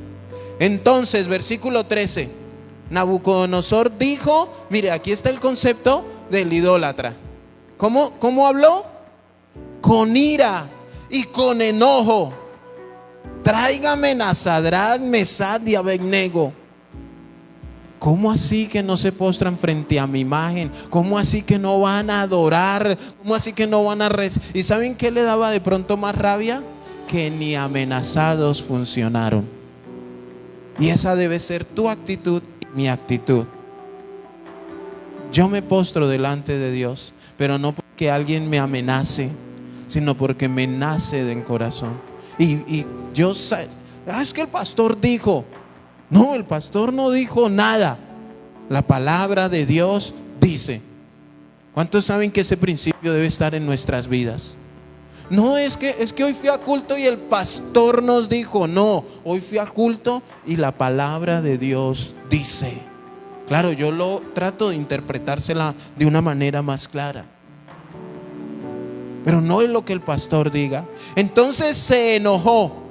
Entonces, versículo 13. Nabucodonosor dijo, mire, aquí está el concepto del idólatra. ¿Cómo habló? Con ira y con enojo. Tráigame a Sadrach, Mesach y Abednego. ¿Cómo así que no se postran frente a mi imagen? ¿Cómo así que no van a adorar? ¿Cómo así que no van a rezar? ¿Y saben qué le daba de pronto más rabia? Que ni amenazados funcionaron. Y esa debe ser tu actitud y mi actitud. Yo me postro delante de Dios, pero no porque alguien me amenace, sino porque me nace del corazón. Y yo es que el pastor dijo. No, el pastor no dijo nada. La palabra de Dios dice. ¿Cuántos saben que ese principio debe estar en nuestras vidas? No, es que hoy fui a culto y el pastor nos dijo. No, hoy fui a culto y la palabra de Dios dice. Claro, yo lo trato de interpretársela de una manera más clara, pero no es lo que el pastor diga. Entonces se enojó,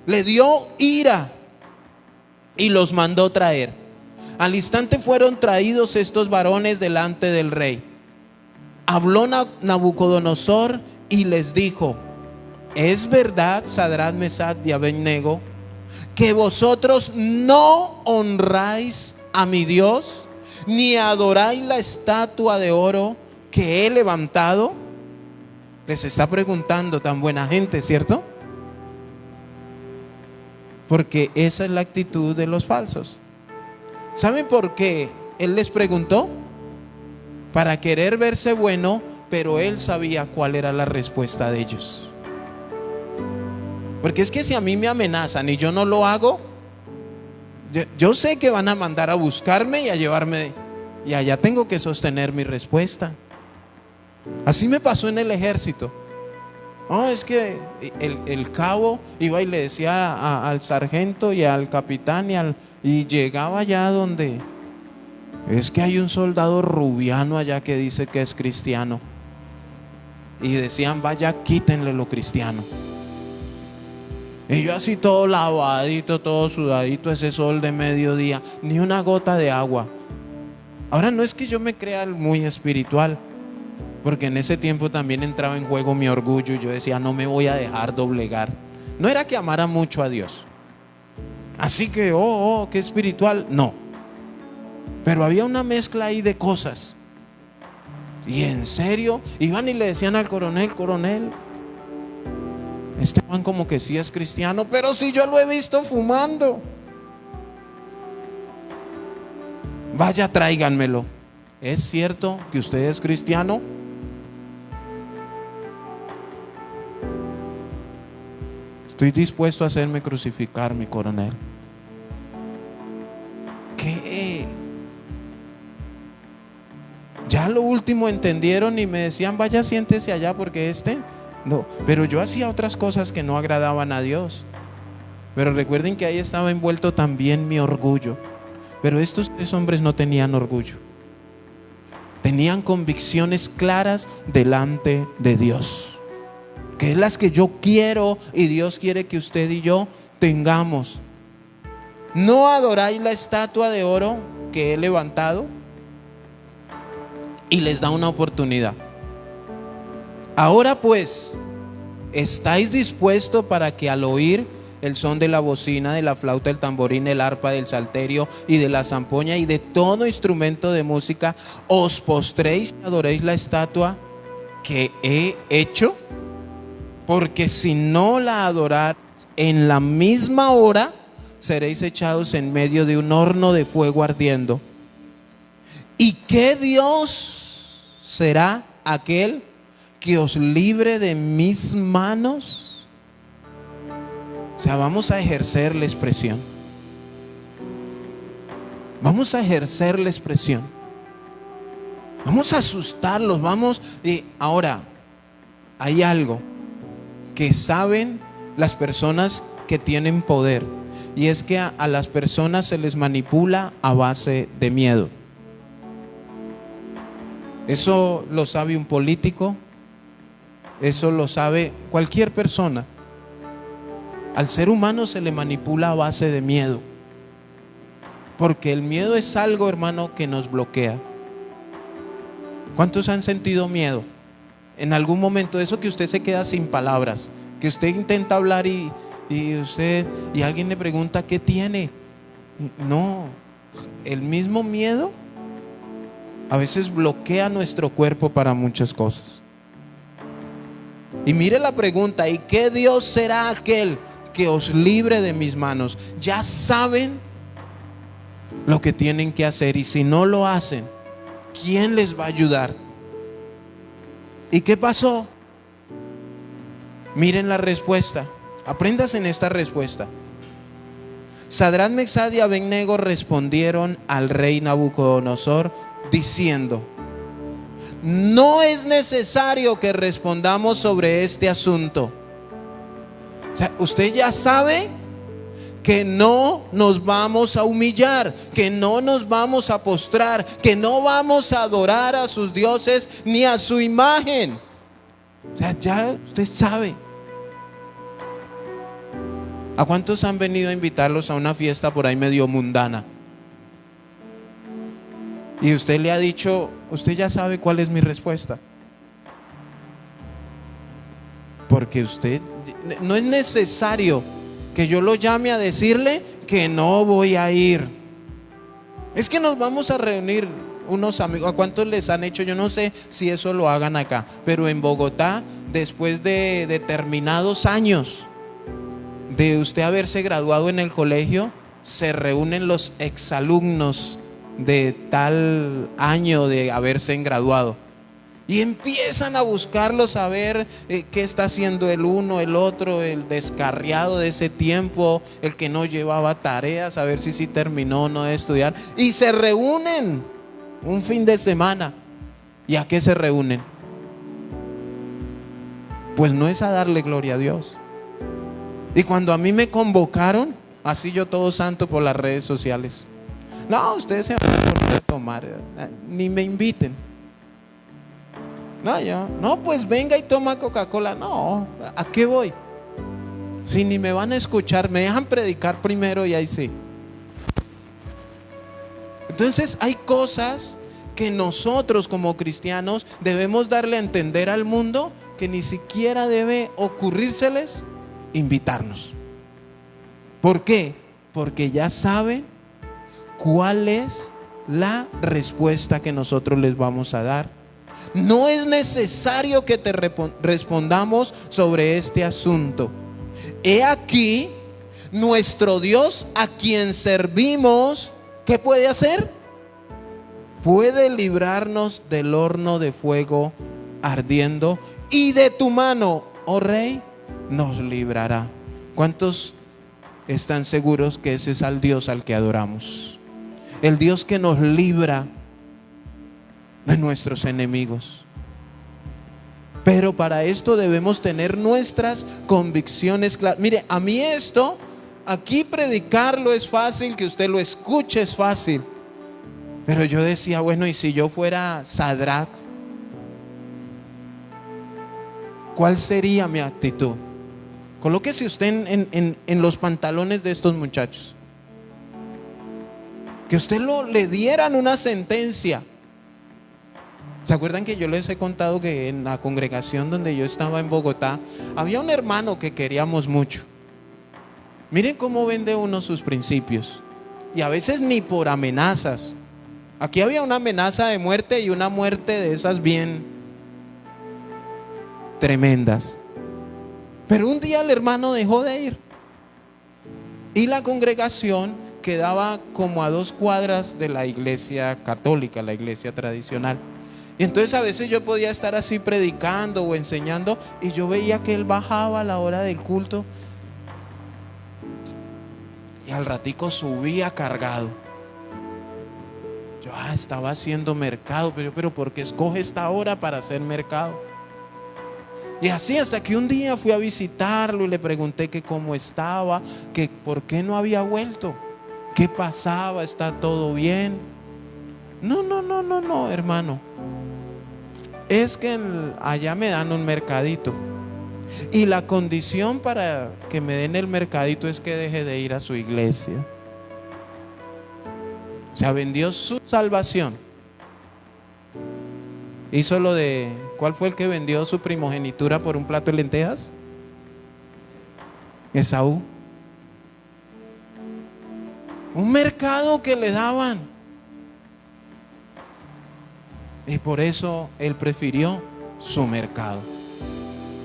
le dio ira y los mandó traer. Al instante fueron traídos estos varones delante del rey. Habló Nabucodonosor y les dijo: ¿es verdad, Sadrach, Mesach y Abed-nego, que vosotros no honráis a mi Dios, ni adoráis la estatua de oro que he levantado? Les está preguntando, tan buena gente, ¿cierto? Porque esa es la actitud de los falsos. ¿Saben por qué él les preguntó? Para querer verse bueno, pero él sabía cuál era la respuesta de ellos. Porque es que si a mí me amenazan y yo no lo hago, yo sé que van a mandar a buscarme y a llevarme, y allá tengo que sostener mi respuesta. Así me pasó en el ejército. Es que el cabo iba y le decía al sargento y al capitán y llegaba allá donde: es que hay un soldado rubiano allá que dice que es cristiano. Y decían: vaya, quítenle lo cristiano. Y yo así todo lavadito, todo sudadito, ese sol de mediodía, ni una gota de agua. Ahora, no es que yo me crea muy espiritual, porque en ese tiempo también entraba en juego mi orgullo y yo decía: no me voy a dejar doblegar. No era que amara mucho a Dios, así que qué espiritual, no. Pero había una mezcla ahí de cosas. Y en serio, iban y le decían al coronel: coronel, este man como que sí es cristiano, pero si yo lo he visto fumando. Vaya, tráiganmelo. ¿Es cierto que usted es cristiano? Estoy dispuesto a hacerme crucificar, mi coronel. ¿Qué? Ya lo último entendieron y me decían: vaya, siéntese allá porque no. Pero yo hacía otras cosas que no agradaban a Dios. Pero recuerden que ahí estaba envuelto también mi orgullo. Pero estos tres hombres no tenían orgullo. Tenían convicciones claras delante de Dios, que es las que yo quiero y Dios quiere que usted y yo tengamos. ¿No adoráis la estatua de oro que he levantado? Y les da una oportunidad. Ahora pues, ¿estáis dispuestos para que al oír el son de la bocina, de la flauta, del tamborín, el arpa, del salterio y de la zampoña y de todo instrumento de música, os postréis y adoréis la estatua que he hecho? Porque si no la adoráis, en la misma hora seréis echados en medio de un horno de fuego ardiendo. ¿Y qué Dios será aquel que os libre de mis manos? O sea, vamos a ejercer la expresión. Vamos a ejercer la expresión. Vamos a asustarlos. Ahora, hay algo que saben las personas que tienen poder, y es que a las personas se les manipula a base de miedo. Eso lo sabe un político, eso lo sabe cualquier persona. Al ser humano se le manipula a base de miedo, porque el miedo es algo, hermano, que nos bloquea. ¿Cuántos han sentido miedo? En algún momento, eso que usted se queda sin palabras, que usted intenta hablar y alguien le pregunta: ¿qué tiene? No, el mismo miedo a veces bloquea nuestro cuerpo para muchas cosas. Y mire la pregunta: ¿y qué Dios será aquel que os libre de mis manos? Ya saben lo que tienen que hacer, y si no lo hacen, ¿quién les va a ayudar? ¿Y qué pasó? Miren la respuesta. Apréndase en esta respuesta. Sadrach, Mesach y Abed-nego respondieron al rey Nabucodonosor diciendo: no es necesario que respondamos sobre este asunto. O sea, usted ya sabe que no nos vamos a humillar, que no nos vamos a postrar, que no vamos a adorar a sus dioses ni a su imagen. O sea, ya usted sabe. ¿A cuántos han venido a invitarlos a una fiesta por ahí medio mundana? Y usted le ha dicho, usted ya sabe cuál es mi respuesta. Porque usted, no es necesario que yo lo llame a decirle que no voy a ir. Es que nos vamos a reunir unos amigos. ¿A cuántos les han hecho? Yo no sé si eso lo hagan acá, pero en Bogotá, después de determinados años de usted haberse graduado en el colegio, se reúnen los exalumnos de tal año de haberse graduado y empiezan a buscarlos, a ver qué está haciendo el uno, el otro, el descarriado de ese tiempo, el que no llevaba tareas, a ver si terminó o no de estudiar, y se reúnen un fin de semana. ¿Y a qué se reúnen? Pues no es a darle gloria a Dios. Y cuando a mí me convocaron, así yo todo santo por las redes sociales, no, ustedes se van a tomar, ni me inviten. No, pues venga y toma Coca-Cola. No, ¿a qué voy? Si ni me van a escuchar, me dejan predicar primero y ahí sí. Entonces hay cosas que nosotros como cristianos debemos darle a entender al mundo que ni siquiera debe ocurrírseles invitarnos. ¿Por qué? Porque ya saben cuál es la respuesta que nosotros les vamos a dar. No es necesario que te respondamos sobre este asunto. He aquí nuestro Dios a quien servimos. ¿Qué puede hacer? Puede librarnos del horno de fuego ardiendo, y de tu mano, oh Rey, nos librará. ¿Cuántos están seguros que ese es el Dios al que adoramos? El Dios que nos libra de nuestros enemigos. Pero para esto debemos tener nuestras convicciones claras. Mire, a mí esto, aquí predicarlo es fácil, que usted lo escuche es fácil. Pero yo decía, bueno, ¿y si yo fuera Sadrach? ¿Cuál sería mi actitud? Colóquese usted en los pantalones de estos muchachos. Que usted le dieran una sentencia. ¿Se acuerdan que yo les he contado que en la congregación donde yo estaba en Bogotá había un hermano que queríamos mucho? Miren cómo vende uno sus principios. Y a veces ni por amenazas. Aquí había una amenaza de muerte, y una muerte de esas bien tremendas. Pero un día el hermano dejó de ir, y la congregación quedaba como a 2 cuadras de la iglesia católica, la iglesia tradicional. Y entonces a veces yo podía estar así predicando o enseñando, y yo veía que él bajaba a la hora del culto y al ratico subía cargado. Yo estaba haciendo mercado, pero ¿por qué escoge esta hora para hacer mercado? Y así hasta que un día fui a visitarlo y le pregunté que cómo estaba, que por qué no había vuelto, qué pasaba, está todo bien. No, hermano, es que allá me dan un mercadito, y la condición para que me den el mercadito es que deje de ir a su iglesia. O sea, vendió su salvación. Hizo lo de, ¿cuál fue el que vendió su primogenitura por un plato de lentejas? Esaú. Un mercado que le daban. Y por eso él prefirió su mercado.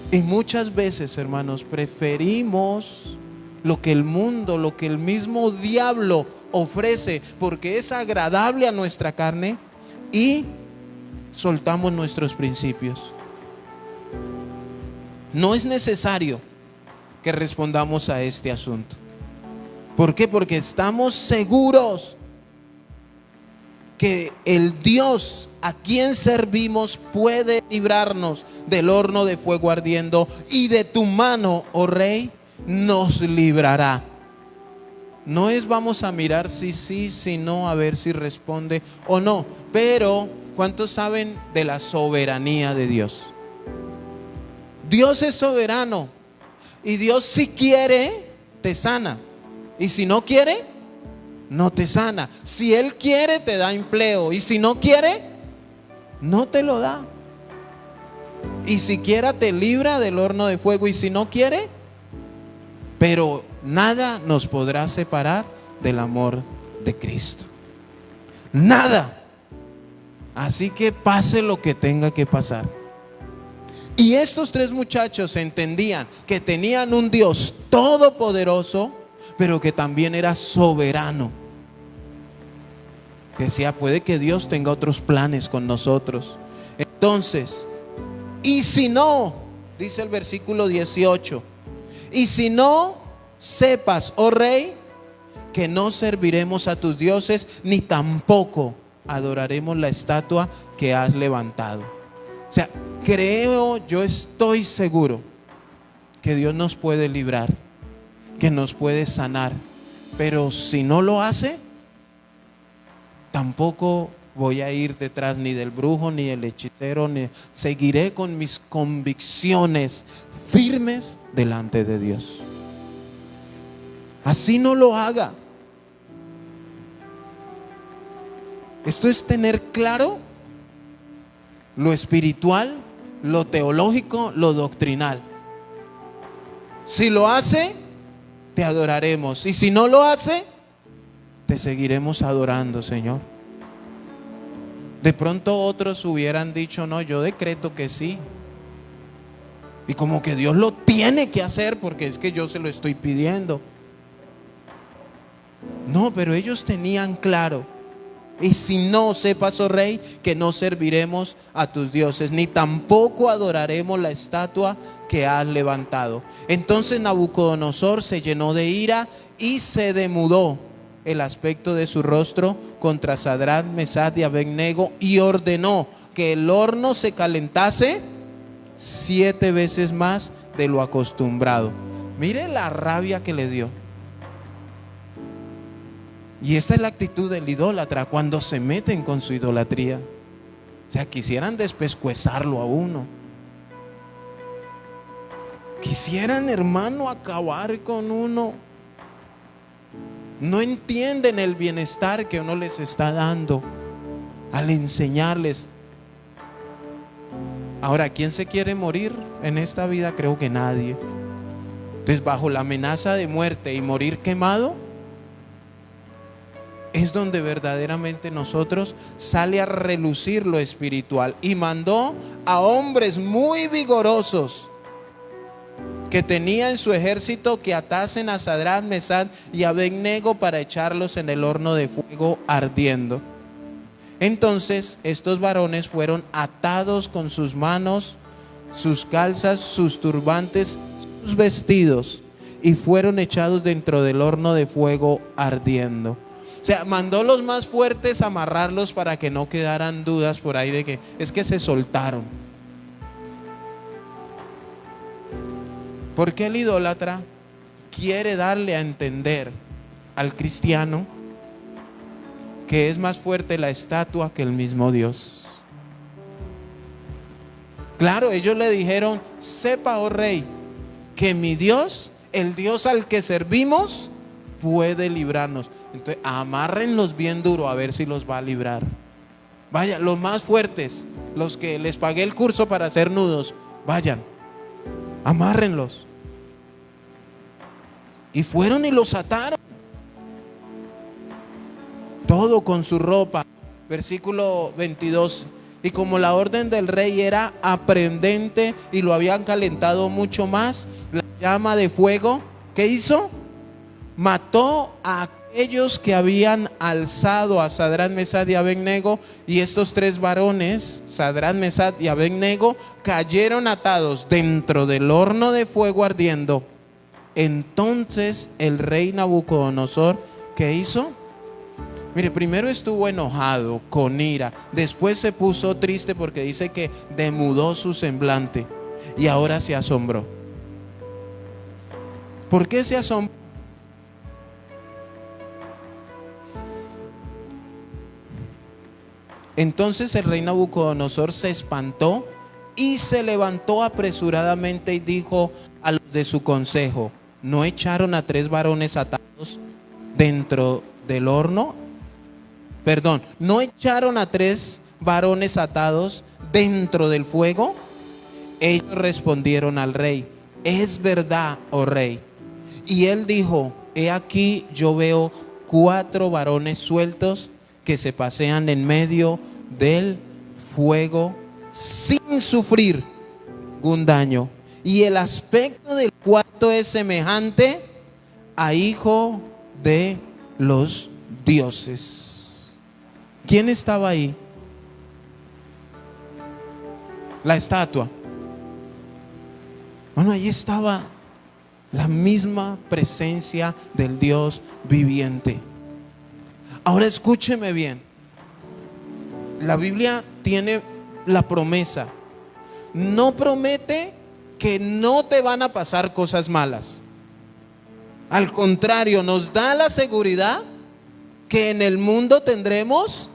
Y muchas veces, hermanos, preferimos lo que el mundo, lo que el mismo diablo ofrece, porque es agradable a nuestra carne, y soltamos nuestros principios. No es necesario que respondamos a este asunto. ¿Por qué? Porque estamos seguros que el Dios a quien servimos puede librarnos del horno de fuego ardiendo, y de tu mano, oh rey, nos librará. No es vamos a mirar si sí, si no, a ver si responde o no. Pero, ¿cuántos saben de la soberanía de Dios? Dios es soberano. Y Dios, si quiere, te sana. Y si no quiere, no te sana. Si Él quiere, te da empleo. Y si no quiere, no te lo da. Y siquiera te libra del horno de fuego. Y si no quiere, pero nada nos podrá separar del amor de Cristo. Nada. Así que pase lo que tenga que pasar. Y estos tres muchachos entendían que tenían un Dios todopoderoso, pero que también era soberano. Decía, puede que Dios tenga otros planes con nosotros. Entonces, y si no, dice el versículo 18, y si no, sepas, oh rey, que no serviremos a tus dioses, ni tampoco adoraremos la estatua que has levantado. O sea, yo estoy seguro que Dios nos puede librar, que nos puede sanar, pero si no lo hace, tampoco voy a ir detrás ni del brujo ni del hechicero, seguiré con mis convicciones firmes delante de Dios. Así no lo haga. Esto es tener claro lo espiritual, lo teológico, lo doctrinal. Si lo hace, te adoraremos. Y si no lo hace, te seguiremos adorando, Señor. De pronto otros hubieran dicho, no, yo decreto que sí. Y como que Dios lo tiene que hacer porque es que yo se lo estoy pidiendo. No, pero ellos tenían claro. Y si no, sepas, oh rey, que no serviremos a tus dioses, ni tampoco adoraremos la estatua que has levantado. Entonces Nabucodonosor se llenó de ira y se demudó el aspecto de su rostro contra Sadrach, Mesach y Abed-nego, y ordenó que el horno se calentase 7 veces más de lo acostumbrado. Mire la rabia que le dio. Y esta es la actitud del idólatra cuando se meten con su idolatría. O sea, quisieran despescuezarlo a uno. Quisieran, hermano, acabar con uno. No entienden el bienestar que uno les está dando al enseñarles. Ahora, ¿quién se quiere morir en esta vida? Creo que nadie. Entonces, bajo la amenaza de muerte y morir quemado, es donde verdaderamente nosotros sale a relucir lo espiritual. Y mandó a hombres muy vigorosos que tenía en su ejército que atasen a Sadrach, Mesach y Abed-nego para echarlos en el horno de fuego ardiendo. Entonces estos varones fueron atados con sus manos, sus calzas, sus turbantes, sus vestidos, y fueron echados dentro del horno de fuego ardiendo. O sea, mandó los más fuertes a amarrarlos para que no quedaran dudas por ahí de que es que se soltaron. Porque el idólatra quiere darle a entender al cristiano que es más fuerte la estatua que el mismo Dios. Claro, ellos le dijeron, sepa, oh rey, que mi Dios, el Dios al que servimos, puede librarnos. Entonces amárrenlos bien duro a ver si los va a librar. Vaya, los más fuertes, los que les pagué el curso para hacer nudos, vayan, amárrenlos. Y fueron y los ataron, todo con su ropa. Versículo 22. Y como la orden del rey era aprendente y lo habían calentado mucho más, la llama de fuego, ¿qué hizo? Mató a aquellos que habían alzado a Sadrach, Mesach y Abed-nego, y estos tres varones, Sadrach, Mesach y Abed-nego, cayeron atados dentro del horno de fuego ardiendo. Entonces el rey Nabucodonosor, ¿qué hizo? Mire, primero estuvo enojado, con ira. Después se puso triste porque dice que demudó su semblante. Y ahora se asombró. ¿Por qué se asombró? Entonces el rey Nabucodonosor se espantó y se levantó apresuradamente y dijo a los de su consejo: ¿no echaron a 3 varones atados dentro del horno? Perdón, ¿no echaron a 3 varones atados dentro del fuego? Ellos respondieron al rey: es verdad, oh rey. Y él dijo: he aquí, yo veo 4 varones sueltos que se pasean en medio del fuego sin sufrir ningún daño. Y el aspecto del cuarto es semejante a hijo de los dioses. ¿Quién estaba ahí? La estatua. Bueno, ahí estaba la misma presencia del Dios viviente. Ahora escúcheme bien. La Biblia tiene la promesa. No promete que no te van a pasar cosas malas. Al contrario, nos da la seguridad que en el mundo tendremos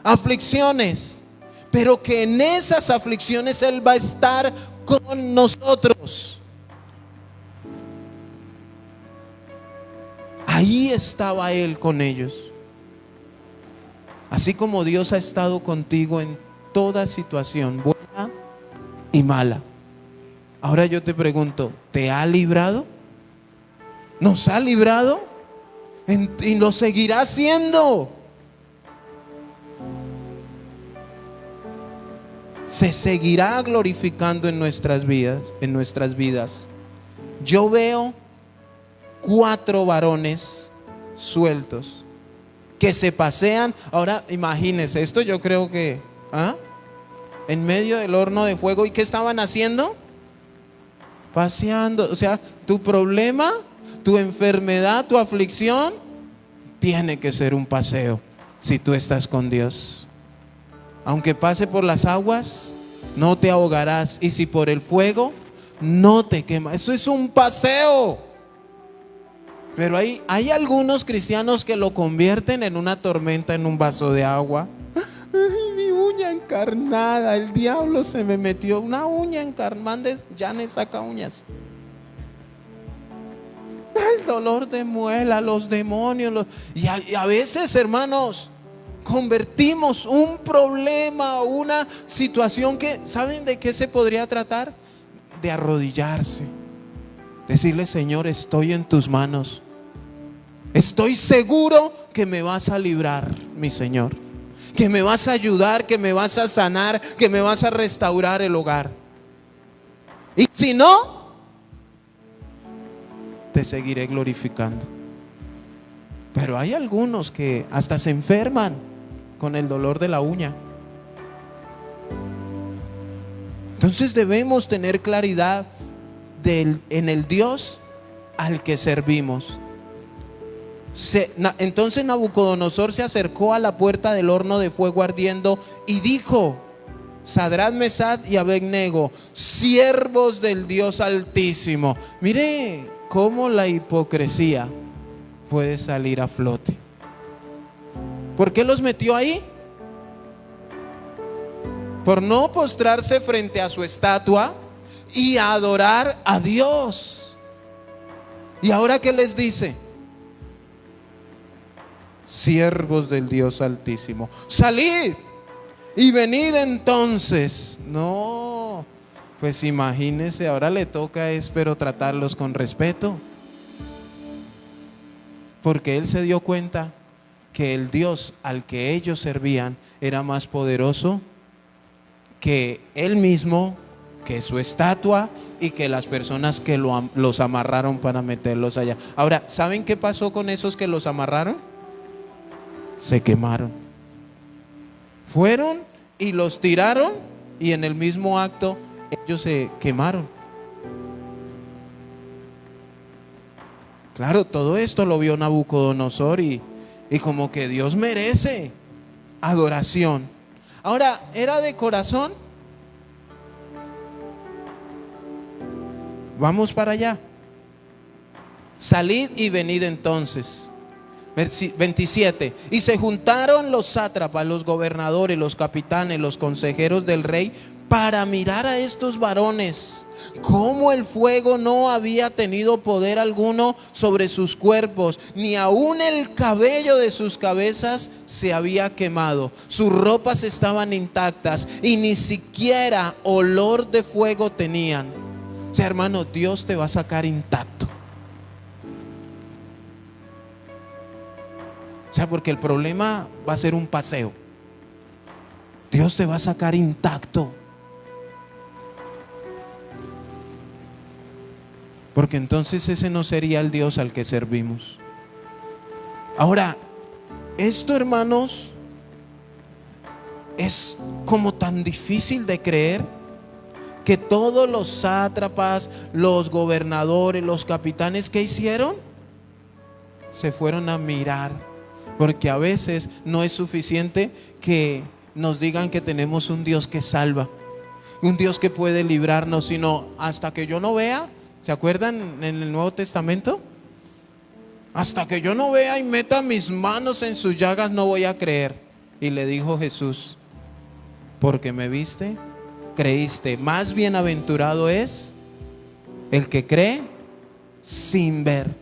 aflicciones, pero que en esas aflicciones Él va a estar con nosotros. Ahí estaba Él con ellos. Así como Dios ha estado contigo en toda situación, buena y mala. Ahora yo te pregunto, ¿te ha librado? ¿Nos ha librado? Y lo seguirá haciendo. Se seguirá glorificando en nuestras vidas. Yo veo 4 varones sueltos que se pasean. Ahora imagínense, esto yo creo que en medio del horno de fuego. ¿Y qué estaban haciendo? Paseando. O sea, tu problema, tu enfermedad, tu aflicción tiene que ser un paseo si tú estás con Dios. Aunque pase por las aguas, no te ahogarás, y si por el fuego, no te quemas. Eso es un paseo. Pero hay algunos cristianos que lo convierten en una tormenta, en un vaso de agua. Ay, mi uña encarnada, el diablo se me metió una uña encarnada. Ya me saca uñas. El dolor de muela, los demonios. Y a veces, hermanos, convertimos un problema, una situación que, ¿saben de qué se podría tratar? De arrodillarse. Decirle: Señor, estoy en tus manos. Estoy seguro que me vas a librar, mi Señor. Que me vas a ayudar, que me vas a sanar, que me vas a restaurar el hogar. Y si no, te seguiré glorificando. Pero hay algunos que hasta se enferman con el dolor de la uña. Entonces debemos tener claridad en el Dios al que servimos. Entonces Nabucodonosor se acercó a la puerta del horno de fuego ardiendo y dijo: Sadrach, Mesach y Abednego, siervos del Dios Altísimo. Mire cómo la hipocresía puede salir a flote. ¿Por qué los metió ahí? Por no postrarse frente a su estatua y adorar a Dios. ¿Y ahora qué les dice? Siervos del Dios Altísimo, salid y venid entonces. No, pues imagínense, ahora le toca pero tratarlos con respeto, porque él se dio cuenta que el Dios al que ellos servían era más poderoso que él mismo, que su estatua y que las personas que los amarraron para meterlos allá. Ahora, ¿saben qué pasó con esos que los amarraron? Se quemaron. Fueron y los tiraron, y en el mismo acto ellos se quemaron. Claro, todo esto lo vio Nabucodonosor y Y como que Dios merece adoración. Ahora, ¿era de corazón? Vamos para allá. Salid y venid entonces. 27. Y se juntaron los sátrapas, los gobernadores, los capitanes, los consejeros del rey para mirar a estos varones, cómo el fuego no había tenido poder alguno sobre sus cuerpos, ni aun el cabello de sus cabezas se había quemado, sus ropas estaban intactas y ni siquiera olor de fuego tenían. O sea, hermano, Dios te va a sacar intacto. O sea, porque el problema va a ser un paseo. Dios te va a sacar intacto. Porque entonces ese no sería el Dios al que servimos. Ahora, esto, hermanos, es como tan difícil de creer, que todos los sátrapas, los gobernadores, los capitanes, ¿qué hicieron? Se fueron a mirar. Porque a veces no es suficiente que nos digan que tenemos un Dios que salva, un Dios que puede librarnos, sino hasta que yo no vea. ¿Se acuerdan en el Nuevo Testamento? Hasta que yo no vea y meta mis manos en sus llagas, no voy a creer. Y le dijo Jesús: porque me viste, creíste. Más bienaventurado es el que cree sin ver.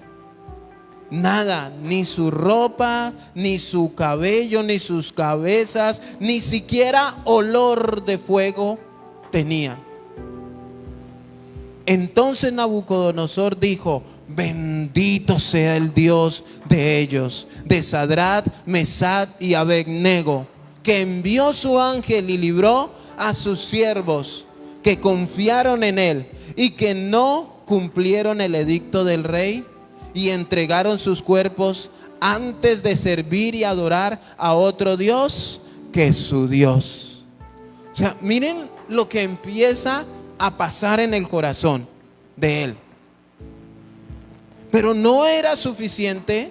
Nada, ni su ropa, ni su cabello, ni sus cabezas, ni siquiera olor de fuego tenían. Entonces Nabucodonosor dijo: bendito sea el Dios de ellos, de Sadrach, Mesach y Abednego, que envió su ángel y libró a sus siervos que confiaron en él y que no cumplieron el edicto del rey y entregaron sus cuerpos antes de servir y adorar a otro Dios que su Dios. O sea, miren lo que empieza a pasar en el corazón de él. Pero no era suficiente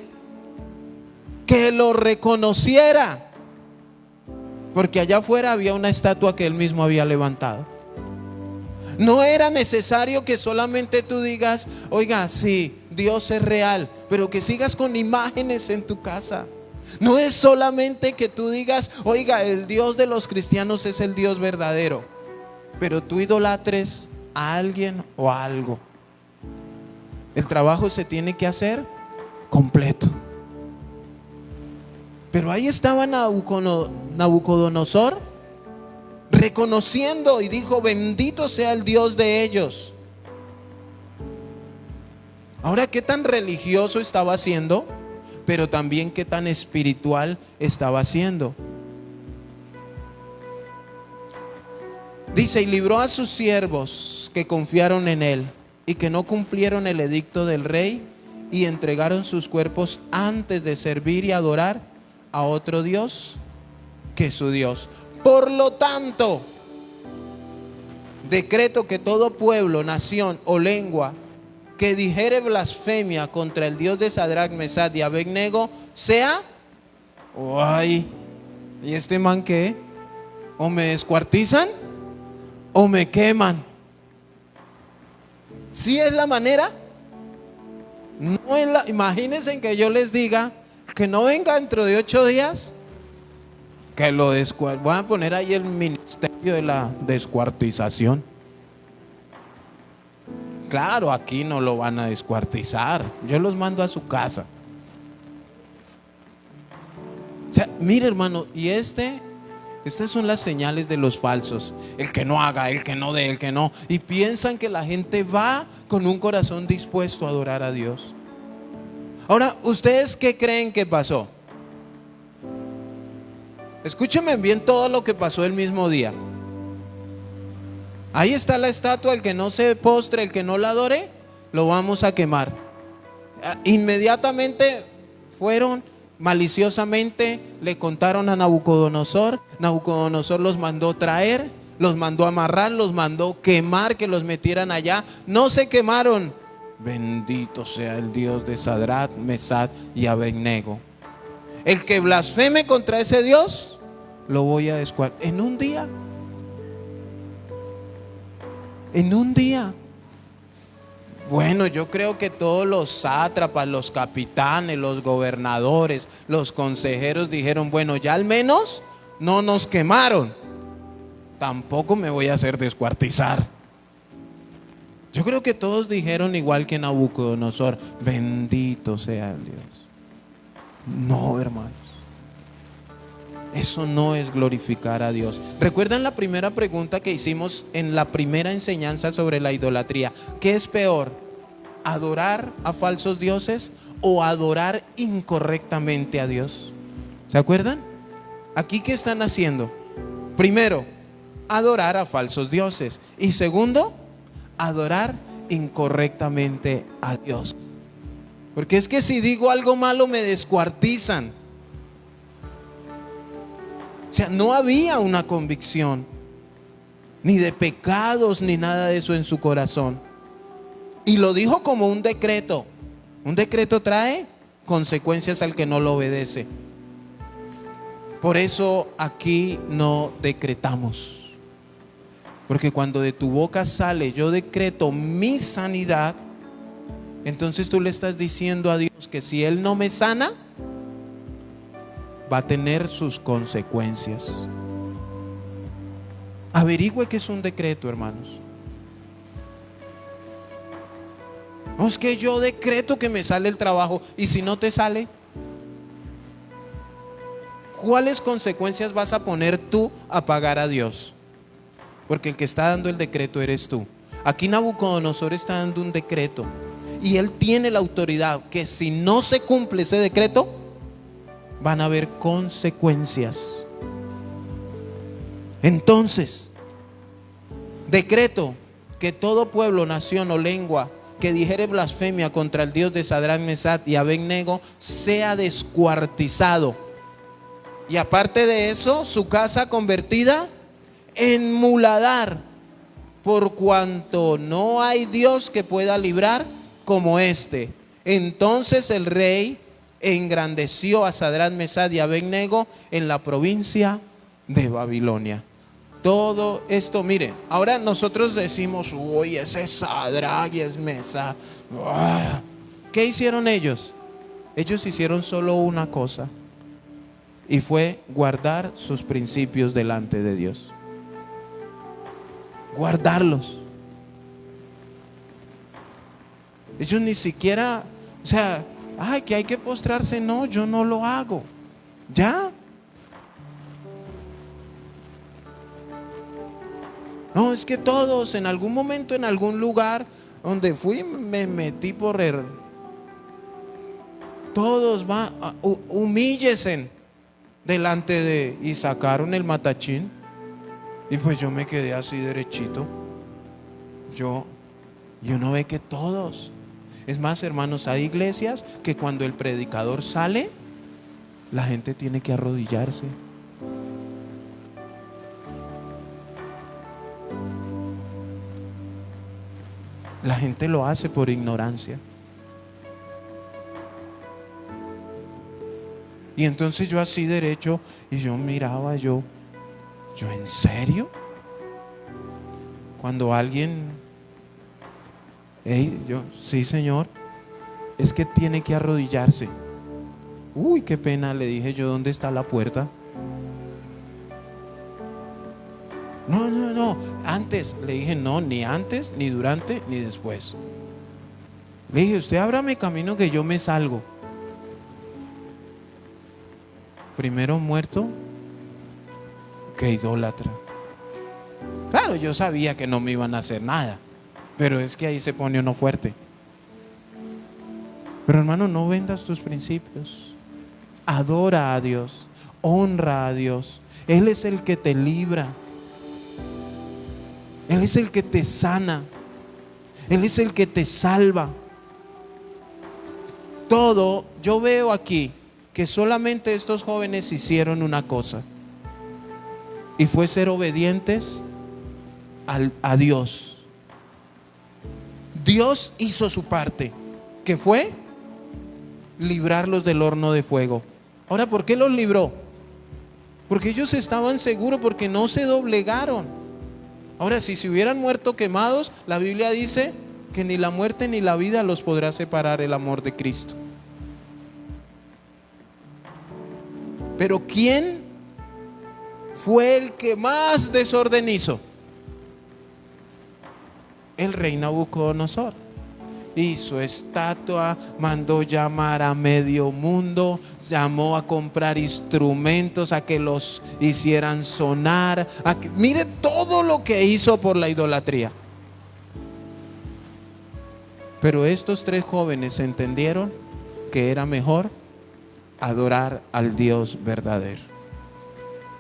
que lo reconociera, porque allá afuera había una estatua que él mismo había levantado. No era necesario que solamente tú digas: oiga, sí, Dios es real, pero que sigas con imágenes en tu casa. No es solamente que tú digas: oiga, el Dios de los cristianos es el Dios verdadero, pero tú idolatres a alguien o a algo. El trabajo se tiene que hacer completo. Pero ahí estaba Nabucodonosor reconociendo y dijo: bendito sea el Dios de ellos. Ahora, ¿qué tan religioso estaba haciendo? Pero también qué tan espiritual estaba haciendo. Dice: y libró a sus siervos que confiaron en él y que no cumplieron el edicto del rey y entregaron sus cuerpos antes de servir y adorar a otro Dios que su Dios. Por lo tanto, decreto que todo pueblo, nación o lengua que dijere blasfemia contra el Dios de Sadrach, Mesach y Abednego sea, ay, ¿y este man qué? O me descuartizan o me queman. ¿Sí es la manera? No es la, imagínense que yo les diga que no venga dentro de 8 días, que lo voy a poner ahí el ministerio de la descuartización. Claro, aquí no lo van a descuartizar, yo los mando a su casa. O sea, mire, hermano, y estas son las señales de los falsos: el que no haga, el que no dé, el que no. Y piensan que la gente va con un corazón dispuesto a adorar a Dios. Ahora, ¿ustedes qué creen que pasó? Escúchenme bien todo lo que pasó el mismo día. Ahí está la estatua: el que no se postre, el que no la adore, lo vamos a quemar. Inmediatamente fueron, maliciosamente le contaron a Nabucodonosor. Nabucodonosor los mandó traer, los mandó amarrar, los mandó quemar, que los metieran allá. No se quemaron. Bendito sea el Dios de Sadrach, Mesach y Abednego. El que blasfeme contra ese Dios, lo voy a descuartizar. En un día. En un día. Bueno, yo creo que todos los sátrapas, los capitanes, los gobernadores, los consejeros dijeron, bueno, ya al menos no nos quemaron. Tampoco me voy a hacer descuartizar. Yo creo que todos dijeron igual que Nabucodonosor, bendito sea el Dios. No, hermanos. Eso no es glorificar a Dios. ¿Recuerdan la primera pregunta que hicimos en la primera enseñanza sobre la idolatría? ¿Qué es peor? ¿Adorar a falsos dioses o adorar incorrectamente a Dios? ¿Se acuerdan? Aquí, ¿qué están haciendo? Primero, adorar a falsos dioses. Y segundo, adorar incorrectamente a Dios. Porque es que si digo algo malo me descuartizan. O sea, no había una convicción, ni de pecados, ni nada de eso en su corazón. Y lo dijo como un decreto. Un decreto trae consecuencias al que no lo obedece. Por eso aquí no decretamos. Porque cuando de tu boca sale, yo decreto mi sanidad, entonces tú le estás diciendo a Dios que si Él no me sana, va a tener sus consecuencias. Averigüe qué es un decreto, hermanos. No es que yo decreto que me sale el trabajo y si no te sale, ¿cuáles consecuencias vas a poner tú a pagar a Dios? Porque el que está dando el decreto eres tú. Aquí Nabucodonosor está dando un decreto y él tiene la autoridad que si no se cumple ese decreto, van a haber consecuencias. Entonces, decreto que todo pueblo, nación o lengua que dijere blasfemia contra el Dios de Sadrach, Mesach y Abed-nego sea descuartizado. Y aparte de eso, su casa convertida en muladar, por cuanto no hay Dios que pueda librar como este. Entonces el rey engrandeció a Sadrach, Mesach y Abed-nego en la provincia de Babilonia. Todo esto, miren, ahora nosotros decimos, uy, ese es Sadrach y es Mesach. ¿Qué hicieron ellos? Ellos hicieron solo una cosa, y fue guardar sus principios delante de Dios. Guardarlos. Ellos ni siquiera, o sea, ay, que hay que postrarse. No, yo no lo hago. ¿Ya? No, es que todos en algún momento, en algún lugar donde fui, me metí por todos van, humíllesen delante de, y sacaron el matachín. Y pues yo me quedé así derechito. Y uno ve que todos. Es más, hermanos, hay iglesias que cuando el predicador sale, la gente tiene que arrodillarse. La gente lo hace por ignorancia. Y entonces yo así derecho, y yo miraba, yo ¿en serio? Cuando alguien, yo, sí, señor, es que tiene que arrodillarse. Uy, qué pena, le dije yo, ¿dónde está la puerta? No, antes, le dije, no, ni antes, ni durante, ni después. Le dije, usted ábrame camino que yo me salgo. Primero muerto que idólatra. Claro, yo sabía que no me iban a hacer nada, pero es que ahí se pone uno fuerte. Pero hermano, no vendas tus principios. Adora a Dios, honra a Dios. Él es el que te libra. Él es el que te sana. Él es el que te salva. Todo, yo veo aquí que solamente estos jóvenes hicieron una cosa, y fue ser obedientes a Dios. Dios hizo su parte, que fue librarlos del horno de fuego. Ahora, ¿por qué los libró? Porque ellos estaban seguros, porque no se doblegaron. Ahora, si se hubieran muerto quemados, la Biblia dice que ni la muerte ni la vida los podrá separar el amor de Cristo. Pero ¿quién fue el que más desorden hizo? El rey Nabucodonosor. Hizo estatua, mandó llamar a medio mundo, llamó a comprar instrumentos, a que los hicieran sonar, mire todo lo que hizo por la idolatría. Pero estos 3 jóvenes entendieron que era mejor adorar al Dios verdadero.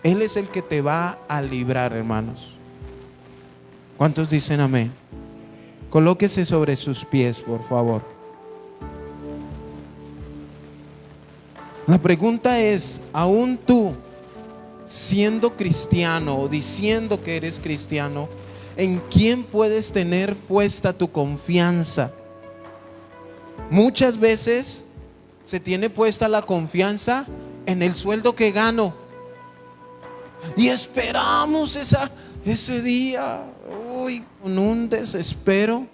Él es el que te va a librar, hermanos. ¿Cuántos dicen amén? Colóquese sobre sus pies, por favor. La pregunta es, aún tú, siendo cristiano o diciendo que eres cristiano, ¿en quién puedes tener puesta tu confianza? Muchas veces se tiene puesta la confianza en el sueldo que gano. Y esperamos ese día, con un desespero.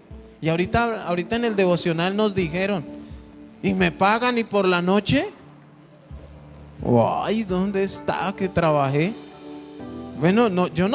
Y ahorita en el devocional nos dijeron, ¿y me pagan y por la noche? Ay, ¿dónde está que trabajé? Bueno, no, yo no